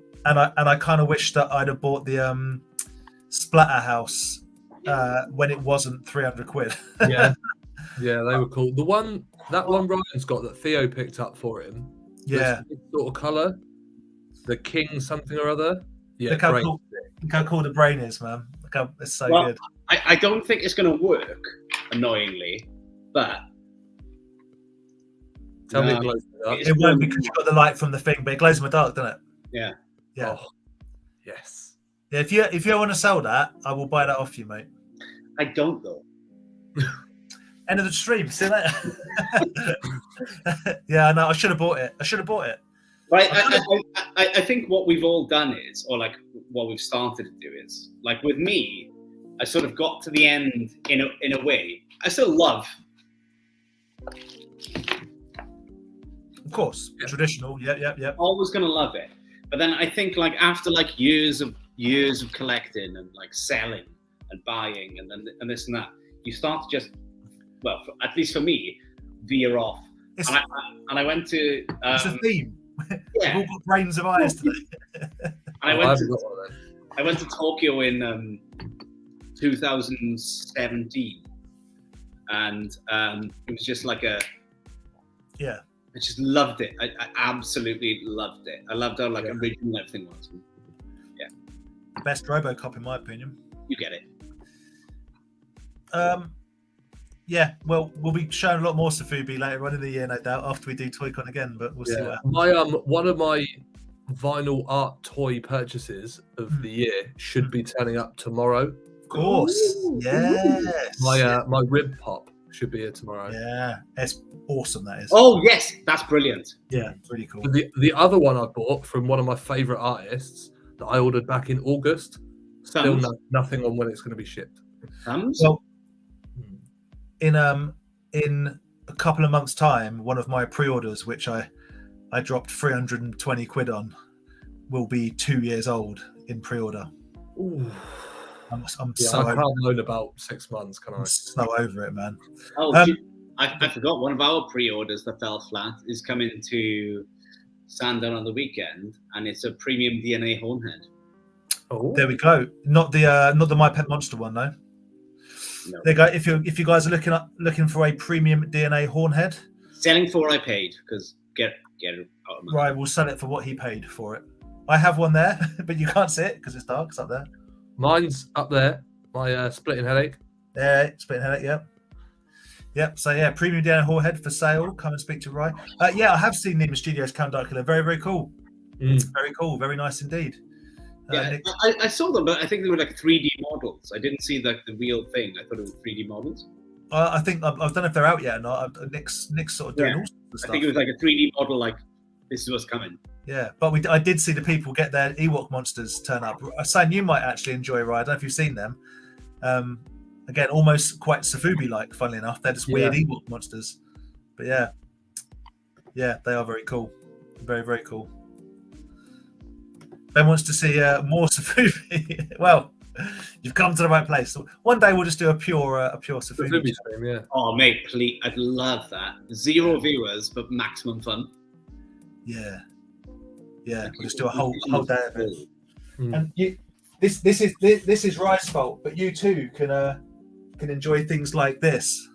Speaker 1: And I kind of wish that I'd have bought the Splatterhouse when it wasn't 300 quid.
Speaker 2: Yeah, they were cool. That one Ryan's got that Theo picked up for him.
Speaker 1: Yeah,
Speaker 2: this sort of color, the King something or other. Yeah,
Speaker 1: look how
Speaker 2: great.
Speaker 1: cool. Look how cool the brain is, man. Look how it's so
Speaker 3: Well,
Speaker 1: good.
Speaker 3: I don't think it's going to work, annoyingly, but
Speaker 2: Tell me
Speaker 3: No.
Speaker 2: it glows in the dark.
Speaker 3: It's
Speaker 1: It won't
Speaker 3: cool.
Speaker 1: because you've got the light from the thing, but it glows in the dark, doesn't it?
Speaker 3: Yeah.
Speaker 1: Yeah.
Speaker 2: Oh, yes.
Speaker 1: Yeah. If you want to sell that, I will buy that off you, mate.
Speaker 3: I don't though.
Speaker 1: End of the stream. See you later. Yeah, no, I should have bought it.
Speaker 3: Right. I think what we've all done is, or like what we've started to do is, like with me, I sort of got to the end in a way. I still love
Speaker 1: course.
Speaker 2: Yeah.
Speaker 1: Traditional. Yep.
Speaker 3: Always gonna love it. But then I think like after like years of collecting and like selling and buying and this and that, you start to just, well, at least for me, veer off. And I went to
Speaker 1: it's a theme.
Speaker 3: Yeah.
Speaker 1: We've all got brains of eyes today.
Speaker 3: And I went to Tokyo in 2017, and it was just like I just loved it. I absolutely loved it. I loved how like original everything was. Yeah,
Speaker 1: best RoboCop in my opinion.
Speaker 3: You get it.
Speaker 1: Yeah, well, we'll be showing a lot more Sofubi later on in the year, no doubt, after we do ToyCon again. But we'll see what happens.
Speaker 2: One of my vinyl art toy purchases of the year should be turning up tomorrow.
Speaker 1: Of course, yes.
Speaker 2: My rib pop should be here tomorrow.
Speaker 1: Yeah, it's awesome. That is.
Speaker 3: Oh yes, that's brilliant.
Speaker 1: Yeah, really cool.
Speaker 2: The other one I bought from one of my favorite artists that I ordered back in August. Still nothing on when it's going to be shipped.
Speaker 1: Well, in a couple of months' time, one of my pre-orders, which I dropped 320 quid on, will be 2 years old in pre-order.
Speaker 2: Ooh.
Speaker 1: I'm
Speaker 2: Yeah,
Speaker 1: so
Speaker 2: I can't load about 6 months, can I?
Speaker 1: I'm so over it, man.
Speaker 3: Oh, I forgot one of our pre-orders that fell flat is coming to Sandown on the weekend, and it's a premium DNA hornhead.
Speaker 2: Oh,
Speaker 1: There we go. Not the My Pet Monster one, though.
Speaker 3: No.
Speaker 1: There you go. If you guys are looking for a premium DNA hornhead,
Speaker 3: Selling for what I paid, because get it out of my
Speaker 1: right, we'll sell it for what he paid for it. I have one there, but you can't see it because it's dark. It's up there.
Speaker 2: mine's up there. My splitting headache.
Speaker 1: Yeah, splitting headache. Yep. So yeah, premium DNA hornhead for sale. Come and speak to Rye. Yeah, I have seen Neiman Studios Count Dracula. Very, very cool. Very cool. Very nice indeed.
Speaker 3: Yeah,
Speaker 1: Nick,
Speaker 3: I saw them, but I think they were like 3D models. I didn't see like the real thing. I thought it was 3D models.
Speaker 1: I think I don't know if they're out yet or not. Nick's sort of doing all sorts of stuff.
Speaker 3: I think it was like a 3D model, like this is what's coming.
Speaker 1: Yeah, but I did see the people get their Ewok monsters turn up. Sam, you might actually enjoy Rye. I don't know if you've seen them. Again, almost quite Sofubi-like, funnily enough. They're just weird Ewok monsters. But yeah, they are very cool. Very, very cool. Ben wants to see more Sofubi. Well, you've come to the right place. So one day we'll just do a pure Sofubi
Speaker 2: stream, yeah.
Speaker 3: Oh, mate, please. I'd love that. 0 viewers, but maximum fun.
Speaker 1: Yeah. We'll just do a whole day of it. And this is Rye's fault, but you too can enjoy things like this.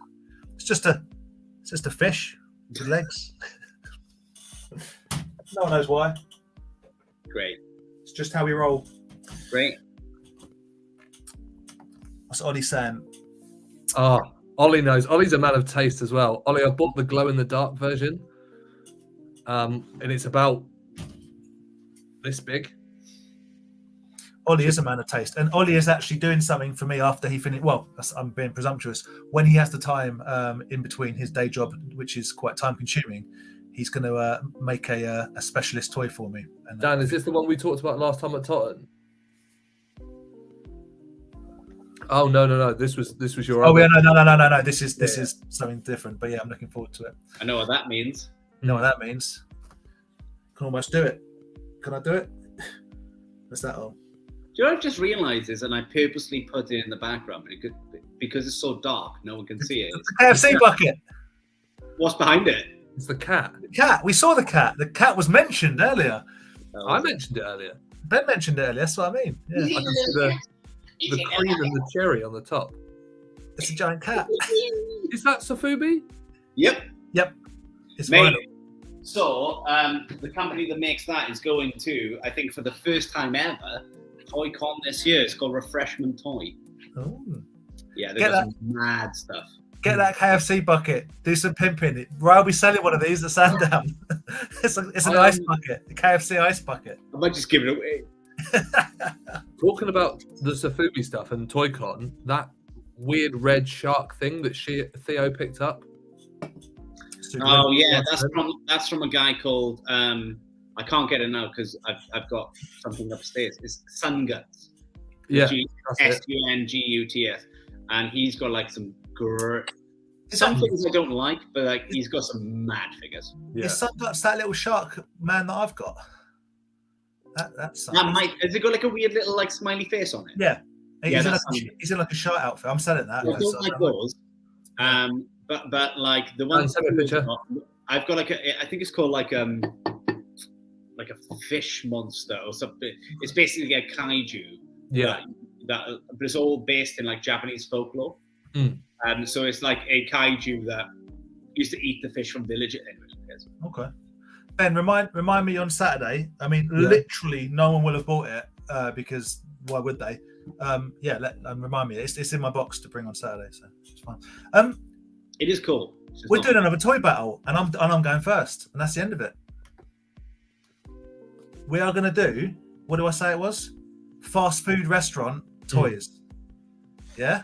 Speaker 1: It's just a fish with legs. No one knows why.
Speaker 3: Great.
Speaker 1: It's just how we roll.
Speaker 3: Great.
Speaker 1: What's Ollie saying?
Speaker 2: Oh, Ollie knows. Ollie's a man of taste as well. Ollie, I bought the glow in the dark version, and it's about this big.
Speaker 1: Ollie is a man of taste, and Ollie is actually doing something for me after he finished. Well, I'm being presumptuous. When he has the time in between his day job, which is quite time consuming, he's going to make a specialist toy for me. And,
Speaker 2: Dan, is this the one we talked about last time at Totten? Oh no! This was your.
Speaker 1: Oh yeah, no! This is something different. But yeah, I'm looking forward to it.
Speaker 3: I know what that means.
Speaker 1: You know what that means? Can almost do it. Can I do it? What's that all?
Speaker 3: Do you know what I've just realised is, and I purposely put it in the background because it's so dark, no one can see it.
Speaker 1: It's the KFC bucket.
Speaker 3: What's behind it?
Speaker 2: It's the cat.
Speaker 1: The cat. We saw the cat. The cat was mentioned earlier.
Speaker 2: I mentioned it earlier.
Speaker 1: Ben mentioned it earlier. That's what I mean. Yeah.
Speaker 2: I can see the cream and the cherry on the top.
Speaker 1: It's a giant cat.
Speaker 2: Is that Sofubi?
Speaker 3: Yep.
Speaker 1: It's
Speaker 3: Mate,
Speaker 1: vinyl.
Speaker 3: so the company that makes that is going to, I think for the first time ever, ToyCon this year. It's called Refreshment Toy.
Speaker 1: Oh.
Speaker 3: Yeah, they've got some mad stuff.
Speaker 1: Get that KFC bucket. Do some pimping. I'll be selling one of these at Sandown. It's an ice bucket. A KFC ice bucket.
Speaker 3: I might just give it away.
Speaker 2: Talking about the Sofubi stuff and ToyCon, that weird red shark thing that Theo picked up.
Speaker 3: Oh yeah, that's from a guy called I can't get it now because I've got something upstairs. It's Sunguts.
Speaker 2: Yeah,
Speaker 3: Sunguts, and he's got like some great. Some things I don't like, but like he's got some mad figures.
Speaker 2: Yeah.
Speaker 1: Is Sunduck's that little shark man that I've got? That's
Speaker 3: That might, has it got like a weird little like smiley face on it?
Speaker 1: Yeah.
Speaker 3: Yeah,
Speaker 1: He's in like a shark outfit. I'm selling that.
Speaker 3: I don't like those. But like the one I've got like I think it's called like a fish monster or something. It's basically a kaiju.
Speaker 2: Yeah.
Speaker 3: But it's all based in like Japanese folklore. So it's like a kaiju that used to eat the fish from villages.
Speaker 1: Okay. Ben, remind me on Saturday. I mean, literally, no one will have bought it because why would they? Remind me. It's in my box to bring on Saturday, so it's fine.
Speaker 3: It is cool.
Speaker 1: We're doing another toy battle, and I'm going first, and that's the end of it. We are going to do, what do I say it was? Fast food restaurant toys. Yeah.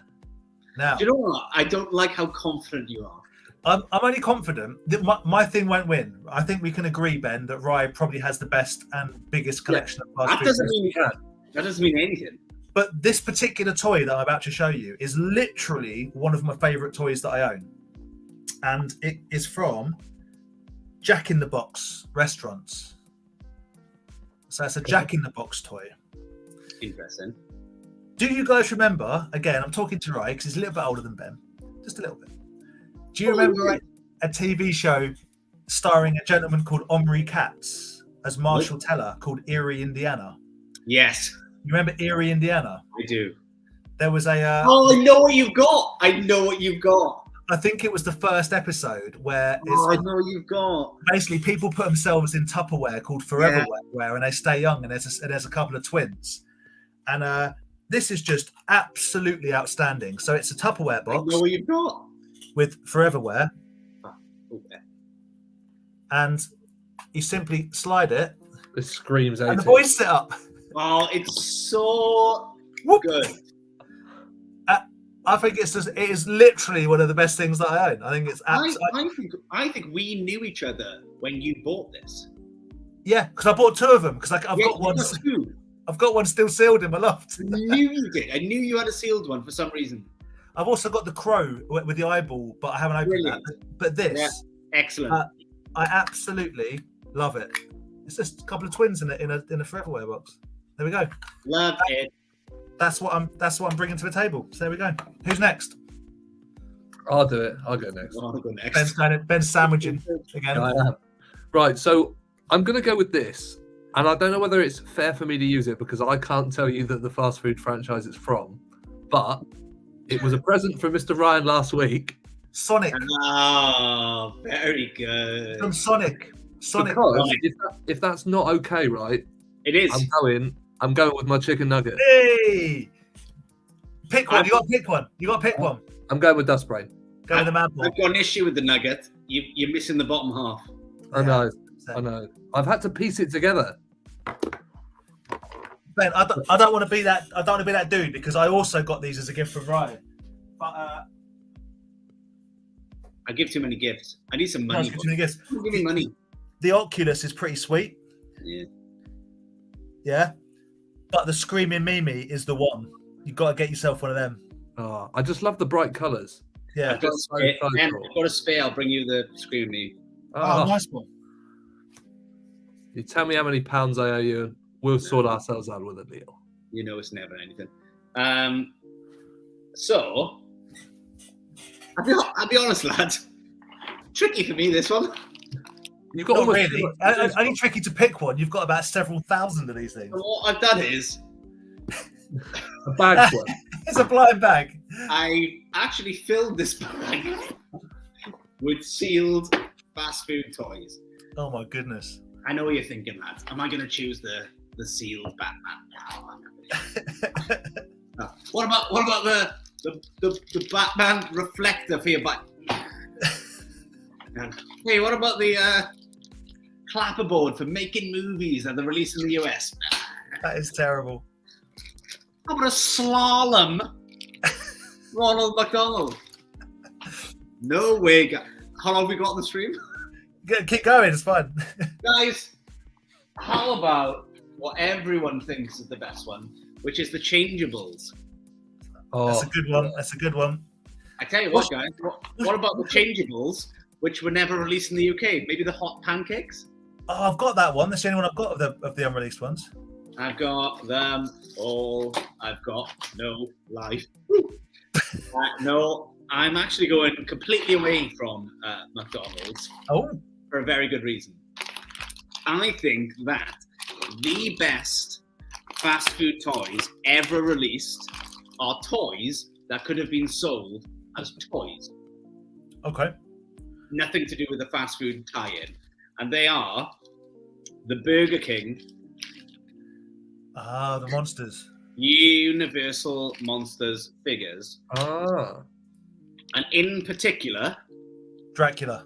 Speaker 1: Now,
Speaker 3: do you know what? I don't like how confident you are.
Speaker 1: I'm only confident that my thing won't win. I think we can agree, Ben, that Rye probably has the best and biggest collection of fast food.
Speaker 3: That doesn't mean anything.
Speaker 1: But this particular toy that I'm about to show you is literally one of my favourite toys that I own. And it is from Jack in the Box restaurants. So it's a Jack in the Box toy.
Speaker 3: Interesting.
Speaker 1: Do you guys remember, again, I'm talking to Rye because he's a little bit older than Ben, just a little bit. Do you remember a TV show starring a gentleman called Omri Katz as Marshall Teller called Erie, Indiana?
Speaker 3: Yes.
Speaker 1: You remember Erie, Indiana?
Speaker 3: I do.
Speaker 1: There was a...
Speaker 3: I know what you've got. I know what you've got.
Speaker 1: I think it was the first episode where...
Speaker 3: I know what you've got.
Speaker 1: Basically, people put themselves in Tupperware called Forever Wear and they stay young, and there's a couple of twins. And this is just absolutely outstanding. So it's a Tupperware box.
Speaker 3: I know what you've got.
Speaker 1: With Forever Wear. And you simply slide it.
Speaker 2: It screams out.
Speaker 1: And the boys sit up.
Speaker 3: Oh, it's so good.
Speaker 1: I think it is literally one of the best things that I own. I think it's absolutely...
Speaker 3: I think we knew each other when you bought this.
Speaker 1: Yeah, because I bought two of them. Because I've got one. I've got one still sealed in my loft.
Speaker 3: I knew you did. I knew you had a sealed one for some reason.
Speaker 1: I've also got the crow with the eyeball, but I haven't opened that. But this,
Speaker 3: excellent.
Speaker 1: I absolutely love it. It's just a couple of twins in a Forever Wear box. There we go.
Speaker 3: Love it.
Speaker 1: That's what I'm bringing to the table. So there we go. Who's next?
Speaker 2: I'll do it. I'll go next.
Speaker 3: I'll go next.
Speaker 1: Ben's sandwiching again.
Speaker 2: I am. Right, so I'm going to go with this, and I don't know whether it's fair for me to use it because I can't tell you that the fast food franchise it's from, but it was a present from Mr. Ryan last week.
Speaker 1: Sonic.
Speaker 3: Oh, very good.
Speaker 1: From Sonic.
Speaker 2: Because if that's not okay, right?
Speaker 3: It is.
Speaker 2: I'm going with my chicken nugget.
Speaker 1: Hey! Pick one. You got to pick one.
Speaker 2: I'm going with Dust Brain.
Speaker 1: Go with the mad boy.
Speaker 3: I've got an issue with the nugget. You're missing the bottom half.
Speaker 2: I know. I've had to piece it together.
Speaker 1: Ben, I don't want to be that. I don't want to be that dude because I also got these as a gift from Ryan. But
Speaker 3: I give too many gifts. I need some money.
Speaker 1: Too many gifts.
Speaker 3: Give me money.
Speaker 1: The Oculus is pretty sweet.
Speaker 3: Yeah.
Speaker 1: Yeah. But the Screaming Mimi is the one. You've got to get yourself one of them.
Speaker 2: Oh, I just love the bright colours.
Speaker 1: Yeah.
Speaker 3: I've got a spare. I'll bring you the Screaming Mimi.
Speaker 1: Oh, nice one.
Speaker 2: You tell me how many pounds I owe you, and we'll sort ourselves out with a deal.
Speaker 3: You know it's never anything. So, I'll be honest, lads. Tricky for me, this one.
Speaker 2: You've got
Speaker 1: Not really. Only tricky to pick one. You've got about several thousand of these things.
Speaker 3: So what I've done is
Speaker 2: a bag one.
Speaker 1: It's a blind bag.
Speaker 3: I actually filled this bag with sealed fast food toys.
Speaker 1: Oh my goodness.
Speaker 3: I know what you're thinking, lads. Am I going to choose the sealed Batman? No. What about the Batman reflector for your bike? Hey, what about the clapperboard for making movies that they're releasing in the US?
Speaker 1: That is terrible.
Speaker 3: How about a slalom Ronald McDonald? No way. How long have we got on the stream?
Speaker 1: Keep going, it's fun.
Speaker 3: Guys, how about what everyone thinks is the best one, which is the changeables?
Speaker 2: Oh,
Speaker 1: That's a good one.
Speaker 3: I tell you what, guys. What about the changeables, which were never released in the UK? Maybe the hot pancakes.
Speaker 1: Oh, I've got that one. That's the only one I've got of the unreleased ones.
Speaker 3: I've got them all. I've got no life. No, I'm actually going completely away from McDonald's.
Speaker 1: Oh.
Speaker 3: For a very good reason. I think that the best fast food toys ever released are toys that could have been sold as toys.
Speaker 1: Okay.
Speaker 3: Nothing to do with the fast food tie-in. And they are the Burger King.
Speaker 1: Ah, the monsters.
Speaker 3: Universal Monsters figures.
Speaker 2: Ah.
Speaker 3: And in particular,
Speaker 1: Dracula.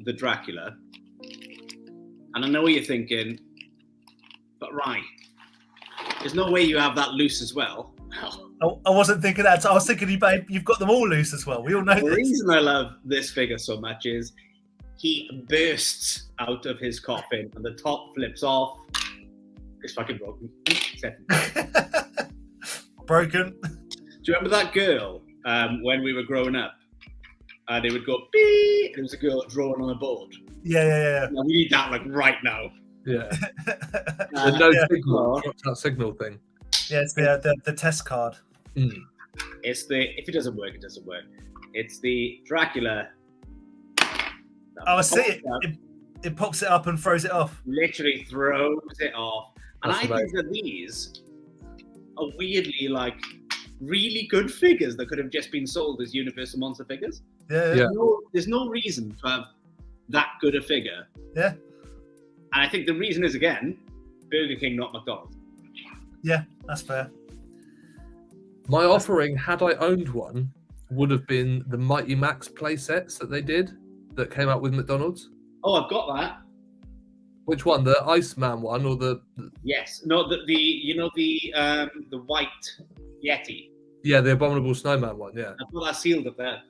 Speaker 3: The Dracula. And I know what you're thinking, but right, there's no way you have that loose as well.
Speaker 1: I wasn't thinking that. I was thinking you've got them all loose as well. We all know
Speaker 3: The
Speaker 1: this.
Speaker 3: reason I love this figure so much is he bursts out of his coffin and the top flips off. It's fucking broken.
Speaker 1: Broken.
Speaker 3: Do you remember that girl when we were growing up? And they would go beep, and it was a girl drawing on a board.
Speaker 1: Yeah.
Speaker 3: Now, we need that like right now.
Speaker 2: Yeah. The no signal, that signal thing.
Speaker 1: Yeah, it's the test card.
Speaker 2: Mm.
Speaker 3: It's if it doesn't work, it doesn't work. It's the Dracula.
Speaker 1: I see it. It pops it up and throws it off.
Speaker 3: Literally throws it off. And
Speaker 2: That's
Speaker 3: I think that these are weirdly like really good figures that could have just been sold as Universal Monster figures.
Speaker 1: Yeah.
Speaker 3: There's no reason to have that good a figure.
Speaker 1: Yeah.
Speaker 3: And I think the reason is, again, Burger King, not McDonald's.
Speaker 1: Yeah, that's fair.
Speaker 2: My offering, had I owned one, would have been the Mighty Max play sets that they did that came out with McDonald's.
Speaker 3: Oh, I've got that.
Speaker 2: Which one? The Iceman one or the
Speaker 3: Yes. No, the white Yeti.
Speaker 2: Yeah, the Abominable Snowman one, yeah.
Speaker 3: I've got that sealed up there.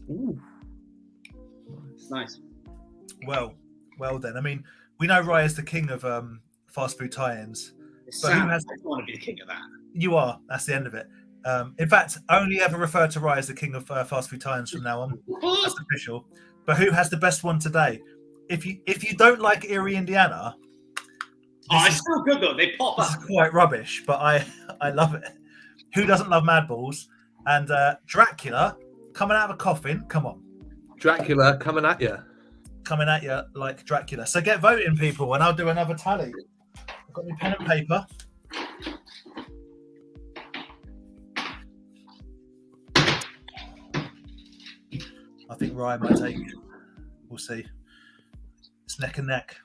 Speaker 2: Ooh.
Speaker 3: Nice.
Speaker 1: Well then. I mean, we know Rye is the king of fast food tie-ins. But
Speaker 3: Sam,
Speaker 1: who has?
Speaker 3: I want to be the king of that.
Speaker 1: You are. That's the end of it. In fact, only ever refer to Rye as the king of fast food tie-ins from now on. That's official. But who has the best one today? If you don't like Erie, Indiana,
Speaker 3: it's so good though. They pop
Speaker 1: this
Speaker 3: up.
Speaker 1: is quite rubbish, but I love it. Who doesn't love Mad Balls? And Dracula coming out of a coffin. Come on.
Speaker 2: Dracula coming at you.
Speaker 1: Coming at you like Dracula. So get voting, people, and I'll do another tally. I've got my pen and paper. I think Ryan might take it. We'll see. It's neck and neck.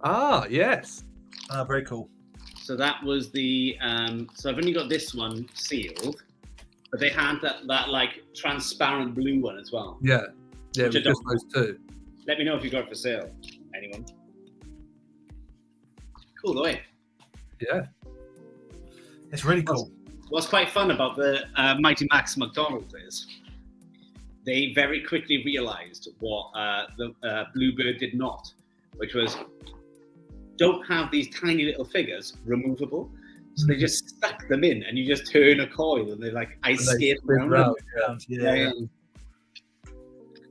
Speaker 2: Ah, yes.
Speaker 1: Ah, very cool.
Speaker 3: So that was the. So I've only got this one sealed, but they had that like transparent blue one as well.
Speaker 2: Yeah. Yeah, it
Speaker 3: Which
Speaker 2: was
Speaker 3: I
Speaker 2: just
Speaker 3: don't-
Speaker 2: those two.
Speaker 3: Let me know if you got it for sale. Anyone? Cool, though. Eh?
Speaker 2: Yeah.
Speaker 1: It's really cool.
Speaker 3: What's quite fun about the Mighty Max McDonald's is they very quickly realised what the Bluebird did not, which was don't have these tiny little figures removable. So they just stuck them in, and you just turn a coil, and they're like ice skate around.
Speaker 1: Yeah.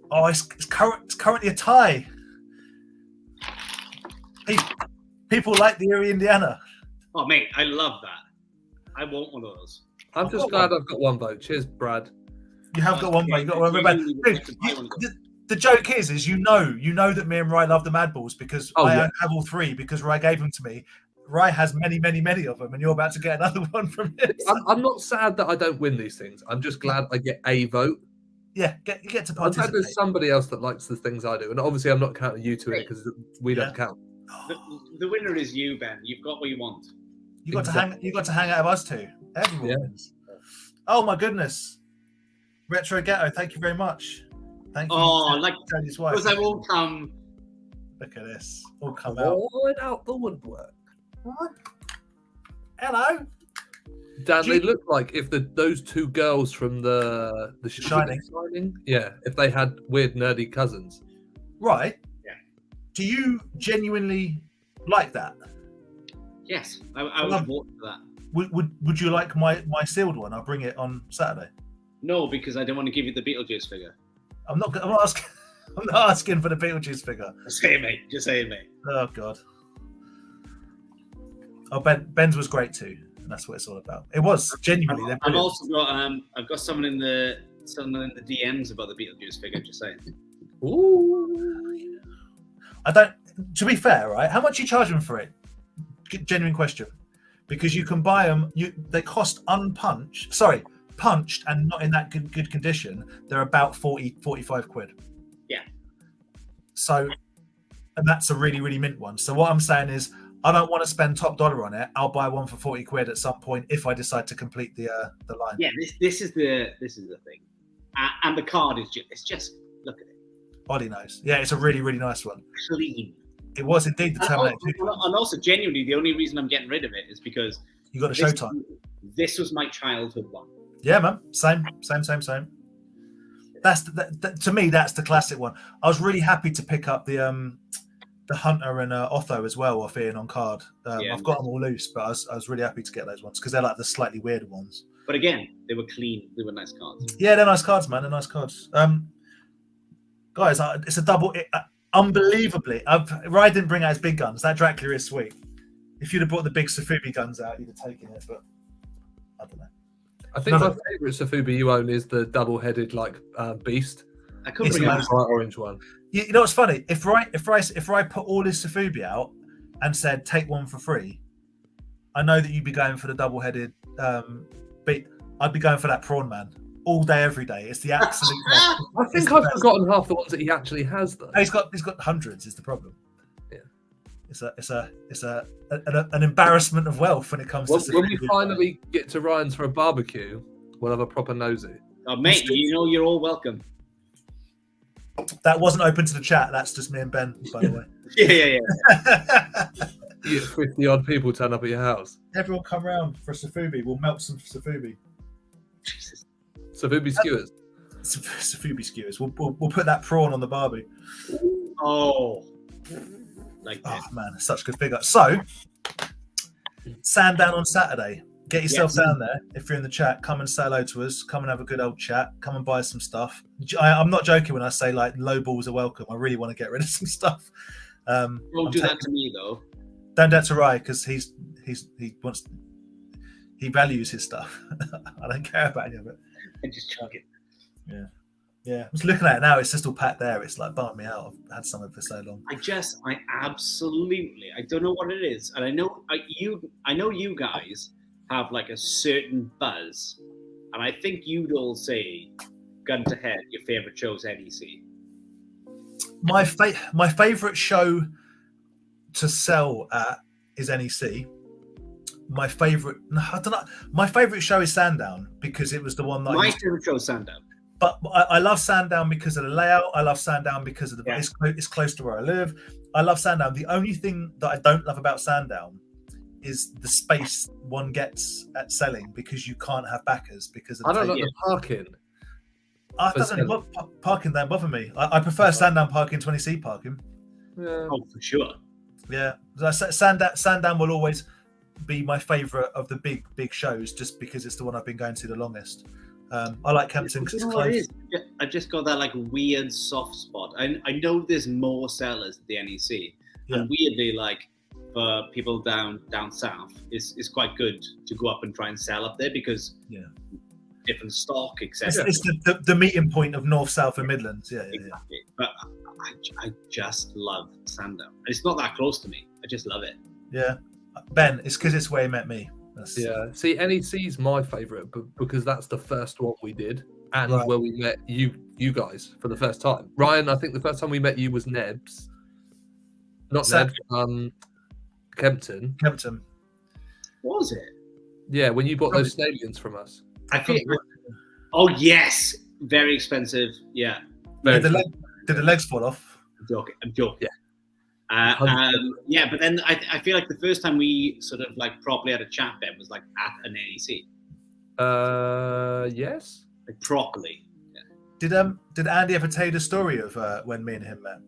Speaker 1: Oh, it's currently a tie. People like the Erie, Indiana.
Speaker 3: Oh, mate, I love that. I want one of those.
Speaker 2: I'm just glad I've got one vote. Cheers, Brad.
Speaker 1: You have got one vote. You got one vote. The joke is you know that me and Rye love the Mad Balls because I have all three because Rye gave them to me. Rye has many, many, many of them, and you're about to get another one from him.
Speaker 2: I'm not sad that I don't win these things. I'm just glad I get a vote.
Speaker 1: Yeah, you get to
Speaker 2: I'm glad
Speaker 1: participate.
Speaker 2: there's somebody else that likes the things I do, and obviously I'm not counting you two in it because we don't count.
Speaker 3: The winner is you, Ben. You've got what you want.
Speaker 1: You got to hang out of us two. Everyone wins. Oh my goodness. Retro Ghetto, thank you very much. Thank you. Tony's wife.
Speaker 3: Because I won't come.
Speaker 1: Look at this. All come out.
Speaker 2: Out the woodwork.
Speaker 1: What? Hello.
Speaker 2: Dan, they look like if those two girls from the
Speaker 1: Shining.
Speaker 2: Yeah, if they had weird nerdy cousins.
Speaker 1: Right.
Speaker 3: Yeah.
Speaker 1: Do you genuinely like that?
Speaker 3: Yes, I would vote for that.
Speaker 1: Would you like my sealed one? I'll bring it on Saturday.
Speaker 3: No, because I don't want to give you the Beetlejuice figure.
Speaker 1: I'm not asking. I'm not asking for the Beetlejuice figure.
Speaker 3: Just say it, mate. Just say it, mate.
Speaker 1: Oh God. Oh, Ben's was great too, and that's what it's all about. It was genuinely.
Speaker 3: I've also got I've got someone in the DMs about the Beetlejuice figure. Just saying.
Speaker 2: Ooh.
Speaker 1: I don't. To be fair, right? How much are you charging for it? Genuine question. Because you can buy them. They cost unpunched. Sorry, punched and not in that good condition. They're about 45 quid.
Speaker 3: Yeah.
Speaker 1: So, and that's a really, really mint one. So what I'm saying is, I don't want to spend top dollar on it. I'll buy one for 40 quid at some point if I decide to complete the line.
Speaker 3: Yeah, this is the thing, and the card is just look at it.
Speaker 1: Body knows. Yeah, it's a really, really nice one.
Speaker 3: Clean.
Speaker 1: It was indeed the Terminator.
Speaker 3: And also, genuinely, the only reason I'm getting rid of it is because
Speaker 1: You got a Showtime.
Speaker 3: This was my childhood one.
Speaker 1: Yeah, man. Same. That's to me, that's the classic one. I was really happy to pick up the Hunter and Otho as well off Ian on card. I've got them all loose, but I was really happy to get those ones because they're like the slightly weirder ones.
Speaker 3: But again, they were clean. They were nice cards.
Speaker 1: Yeah, they're nice cards, man. They're nice cards. Guys, it's a double. Unbelievably, Ryan didn't bring out his big guns. That Dracula is sweet. If you'd have brought the big Safubi guns out, you'd have taken it. But I don't know.
Speaker 2: I think my favourite Safubi you own is the double-headed beast.
Speaker 3: I couldn't bring
Speaker 2: out
Speaker 3: out
Speaker 2: the bright orange one.
Speaker 1: You know what's funny? If I put all his Safubi out and said take one for free, I know that you'd be going for the double-headed beat. I'd be going for that prawn man all day, every day. It's the absolute best.
Speaker 2: I think I've forgotten half the ones that he actually has, though.
Speaker 1: He's got hundreds. Is the problem?
Speaker 2: Yeah,
Speaker 1: it's an embarrassment of wealth when it comes to.
Speaker 2: When we finally get to Ryan's for a barbecue, we'll have a proper nosy.
Speaker 3: Oh, mate, you're all welcome.
Speaker 1: That wasn't open to the chat. That's just me and Ben, by the way.
Speaker 3: Yeah.
Speaker 2: You get 50 odd people turn up at your house.
Speaker 1: Everyone come round for a Safubi. We'll melt some Safubi.
Speaker 3: Jesus.
Speaker 2: Safubi skewers.
Speaker 1: Safubi skewers. We'll put that prawn on the barbie.
Speaker 3: Oh,
Speaker 1: man, it's such a good figure. So, Sandown on Saturday. Get yourself down there. If you're in the chat, come and say hello to us. Come and have a good old chat. Come and buy some stuff. I'm not joking when I say low balls are welcome. I really want to get rid of some stuff.
Speaker 3: Don't do that to me though.
Speaker 1: Don't do that to Rai because he values his stuff. I don't care about any of it.
Speaker 3: And just chug it.
Speaker 1: Yeah. I was looking at it now. It's just all packed there. It's like bumming me out. I've had some of it for so long.
Speaker 3: I absolutely. I don't know what it is, and I know you guys have like a certain buzz, and I think you'd all say, gun to head, your favorite show's NEC.
Speaker 1: My favorite show to sell at is NEC. My favorite show is Sandown because it was the one that
Speaker 3: my favorite show is Sandown.
Speaker 1: But I love Sandown because of the layout. I love Sandown because of it's close to where I live. I love Sandown. The only thing that I don't love about Sandown is the space one gets at selling because you can't have backers because of the
Speaker 2: I don't like the parking.
Speaker 1: Parking don't bother me. I prefer Sandown parking to NEC parking.
Speaker 2: Yeah.
Speaker 3: Oh, for sure.
Speaker 1: Yeah, Sandown will always be my favourite of the big shows just because it's the one I've been going to the longest. I like Kempton because it's close.
Speaker 3: I just got that weird soft spot. I know there's more sellers at the NEC, and weirdly, for people down south, it's quite good to go up and try and sell up there because different stock, etc.
Speaker 1: It's the meeting point of North, South, and Midlands. Yeah,
Speaker 3: exactly. But I just love Sandown, and it's not that close to me. I just love it.
Speaker 1: Yeah, Ben, it's because it's where you met me.
Speaker 2: See, NEC's my favourite because that's the first one we did and where we met you guys for the first time. Ryan, I think the first time we met you was Nebs. Not Nebs, Kempton.
Speaker 1: Kempton.
Speaker 3: What was it?
Speaker 2: Yeah, when you bought those stallions from us.
Speaker 3: Oh, yes. Very expensive. Yeah.
Speaker 1: Did the legs fall off?
Speaker 3: I'm joking.
Speaker 2: Yeah.
Speaker 3: But then I feel like the first time we sort of properly had a chat, Ben, was at an NEC.
Speaker 2: Yes.
Speaker 3: Properly.
Speaker 1: Yeah. Did Andy ever tell you the story of when me and him met?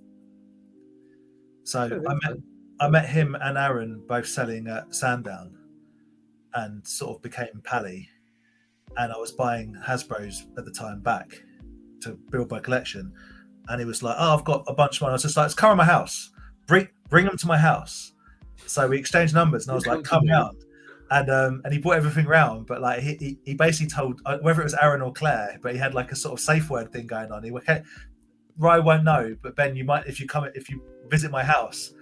Speaker 1: So I met him and Aaron both selling at Sandown, and sort of became pally. And I was buying Hasbro's at the time back to build my collection, and he was like, "Oh, I've got a bunch of mine." I was just like, "It's come to my house. Bring them to my house." So we exchanged numbers, and I was like, "Come round." And he brought everything round, but like he basically told whether it was Aaron or Claire, but he had like a sort of safe word thing going on. He went, "Okay, Rye won't know, but Ben, you might if you visit my house.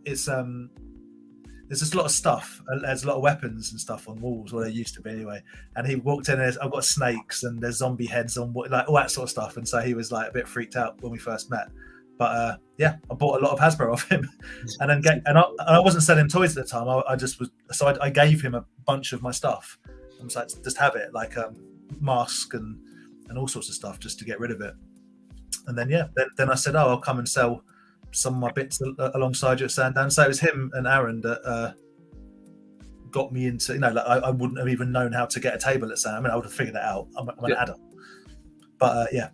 Speaker 1: It's there's just a lot of stuff. There's a lot of weapons and stuff on walls, or there used to be anyway." And he walked in, and I've got snakes and there's zombie heads on, like all that sort of stuff. And so he was like a bit freaked out when we first met. But yeah, I bought a lot of Hasbro off him, and then I wasn't selling toys at the time. I just was, so I gave him a bunch of my stuff. I was like, just have it, like mask and all sorts of stuff, just to get rid of it. And then then I said, "Oh, I'll come and sell some of my bits alongside you at Sandown." So it was him and Aaron that got me into, like I wouldn't have even known how to get a table at Sandown. I mean, I would have figured that out. I'm an adult, but yeah.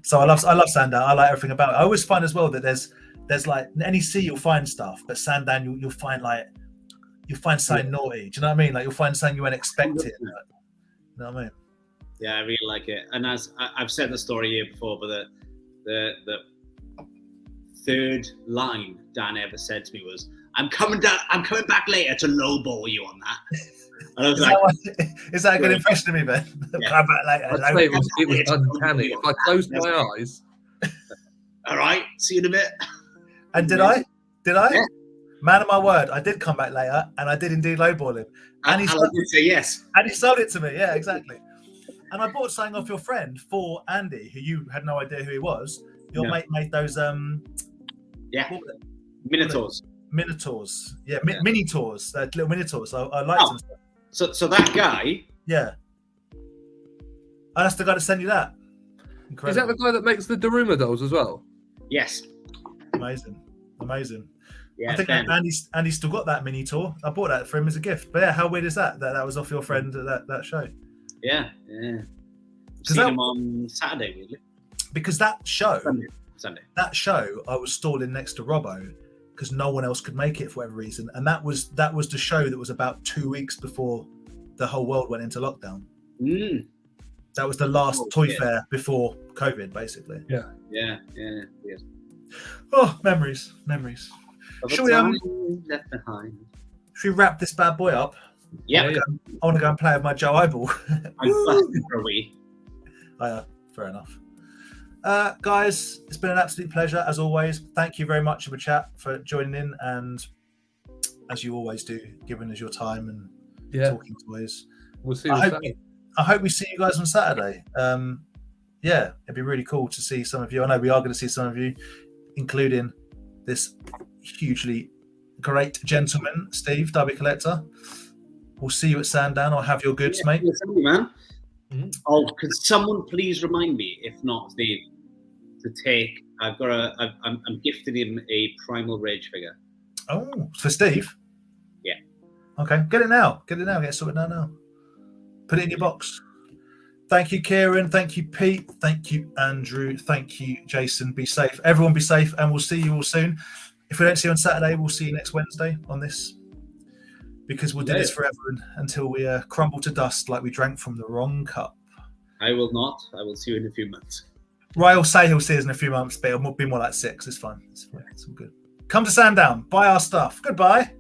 Speaker 1: So I love Sandown. I like everything about it. I always find as well that there's like NEC you'll find stuff, but Sandown you'll find something naughty. Do you know what I mean? Like you'll find something you weren't expecting. You know what I mean?
Speaker 3: Yeah, I really like it. And as I've said the story here before, but the third line Dan ever said to me was, I'm coming back later to lowball you on that." And I was
Speaker 1: is that a good impression of me, Ben?
Speaker 3: Yeah.
Speaker 1: Come back later.
Speaker 2: I'd say it was uncanny. If I closed my eyes.
Speaker 3: All right, see you in a bit.
Speaker 1: And did I?
Speaker 3: Yeah.
Speaker 1: Man of my word, I did come back later, and I did indeed lowball him. And he
Speaker 3: say yes.
Speaker 1: And he sold it to me. Yeah, exactly. And I bought something off your friend for Andy, who you had no idea who he was. Your mate made those
Speaker 3: Minotaurs.
Speaker 1: Minotaurs. Yeah, mini-tours. Little minotaurs. I liked them.
Speaker 3: So that guy.
Speaker 1: Yeah. And that's the guy that sent you that. Incredible.
Speaker 2: Is that the guy that makes the Daruma dolls as well?
Speaker 3: Yes.
Speaker 1: Amazing.
Speaker 3: Yeah,
Speaker 1: I think Andy's still got that mini tour. I bought that for him as a gift. But yeah, how weird is that was off your friend at that show?
Speaker 3: Yeah. Seen him on Saturday, really.
Speaker 1: Because that show,
Speaker 3: Sunday.
Speaker 1: That show, I was stalling next to Robbo because no one else could make it for whatever reason, and that was the show that was about 2 weeks before the whole world went into lockdown. That was the last toy fair before COVID, basically.
Speaker 2: Yeah.
Speaker 3: Yes.
Speaker 1: Oh, memories. Should we
Speaker 3: left behind?
Speaker 1: Should we wrap this bad boy up?
Speaker 3: Yeah.
Speaker 1: I want to go and play with my Joe Eyeball.
Speaker 3: I'm busting for a wee.
Speaker 1: Fair enough. Guys, it's been an absolute pleasure as always. Thank you very much, chat, for joining in, and as you always do, giving us your time and talking toys.
Speaker 2: We'll see you on Saturday.
Speaker 1: I hope we see you guys on Saturday. It'd be really cool to see some of you. I know we are going to see some of you, including this hugely great gentleman, Steve, Derby Collector. We'll see you at Sandown. I'll have your goods, mate.
Speaker 3: Thank you, man. Oh, could someone please remind me, if not Steve, to take? I'm gifting him a Primal Rage figure.
Speaker 1: Oh, for Steve?
Speaker 3: Yeah.
Speaker 1: Okay, get it now. Get it sorted now. Put it in your box. Thank you, Kieran. Thank you, Pete. Thank you, Andrew. Thank you, Jason. Be safe. Everyone be safe, and we'll see you all soon. If we don't see you on Saturday, we'll see you next Wednesday on this, because we'll do this forever until we crumble to dust like we drank from the wrong cup.
Speaker 3: I will not. I will see you in a few months.
Speaker 1: Ryan will say he'll see us in a few months, but it'll be more like 6. It's fine. It's all good. Come to Sandown. Buy our stuff. Goodbye.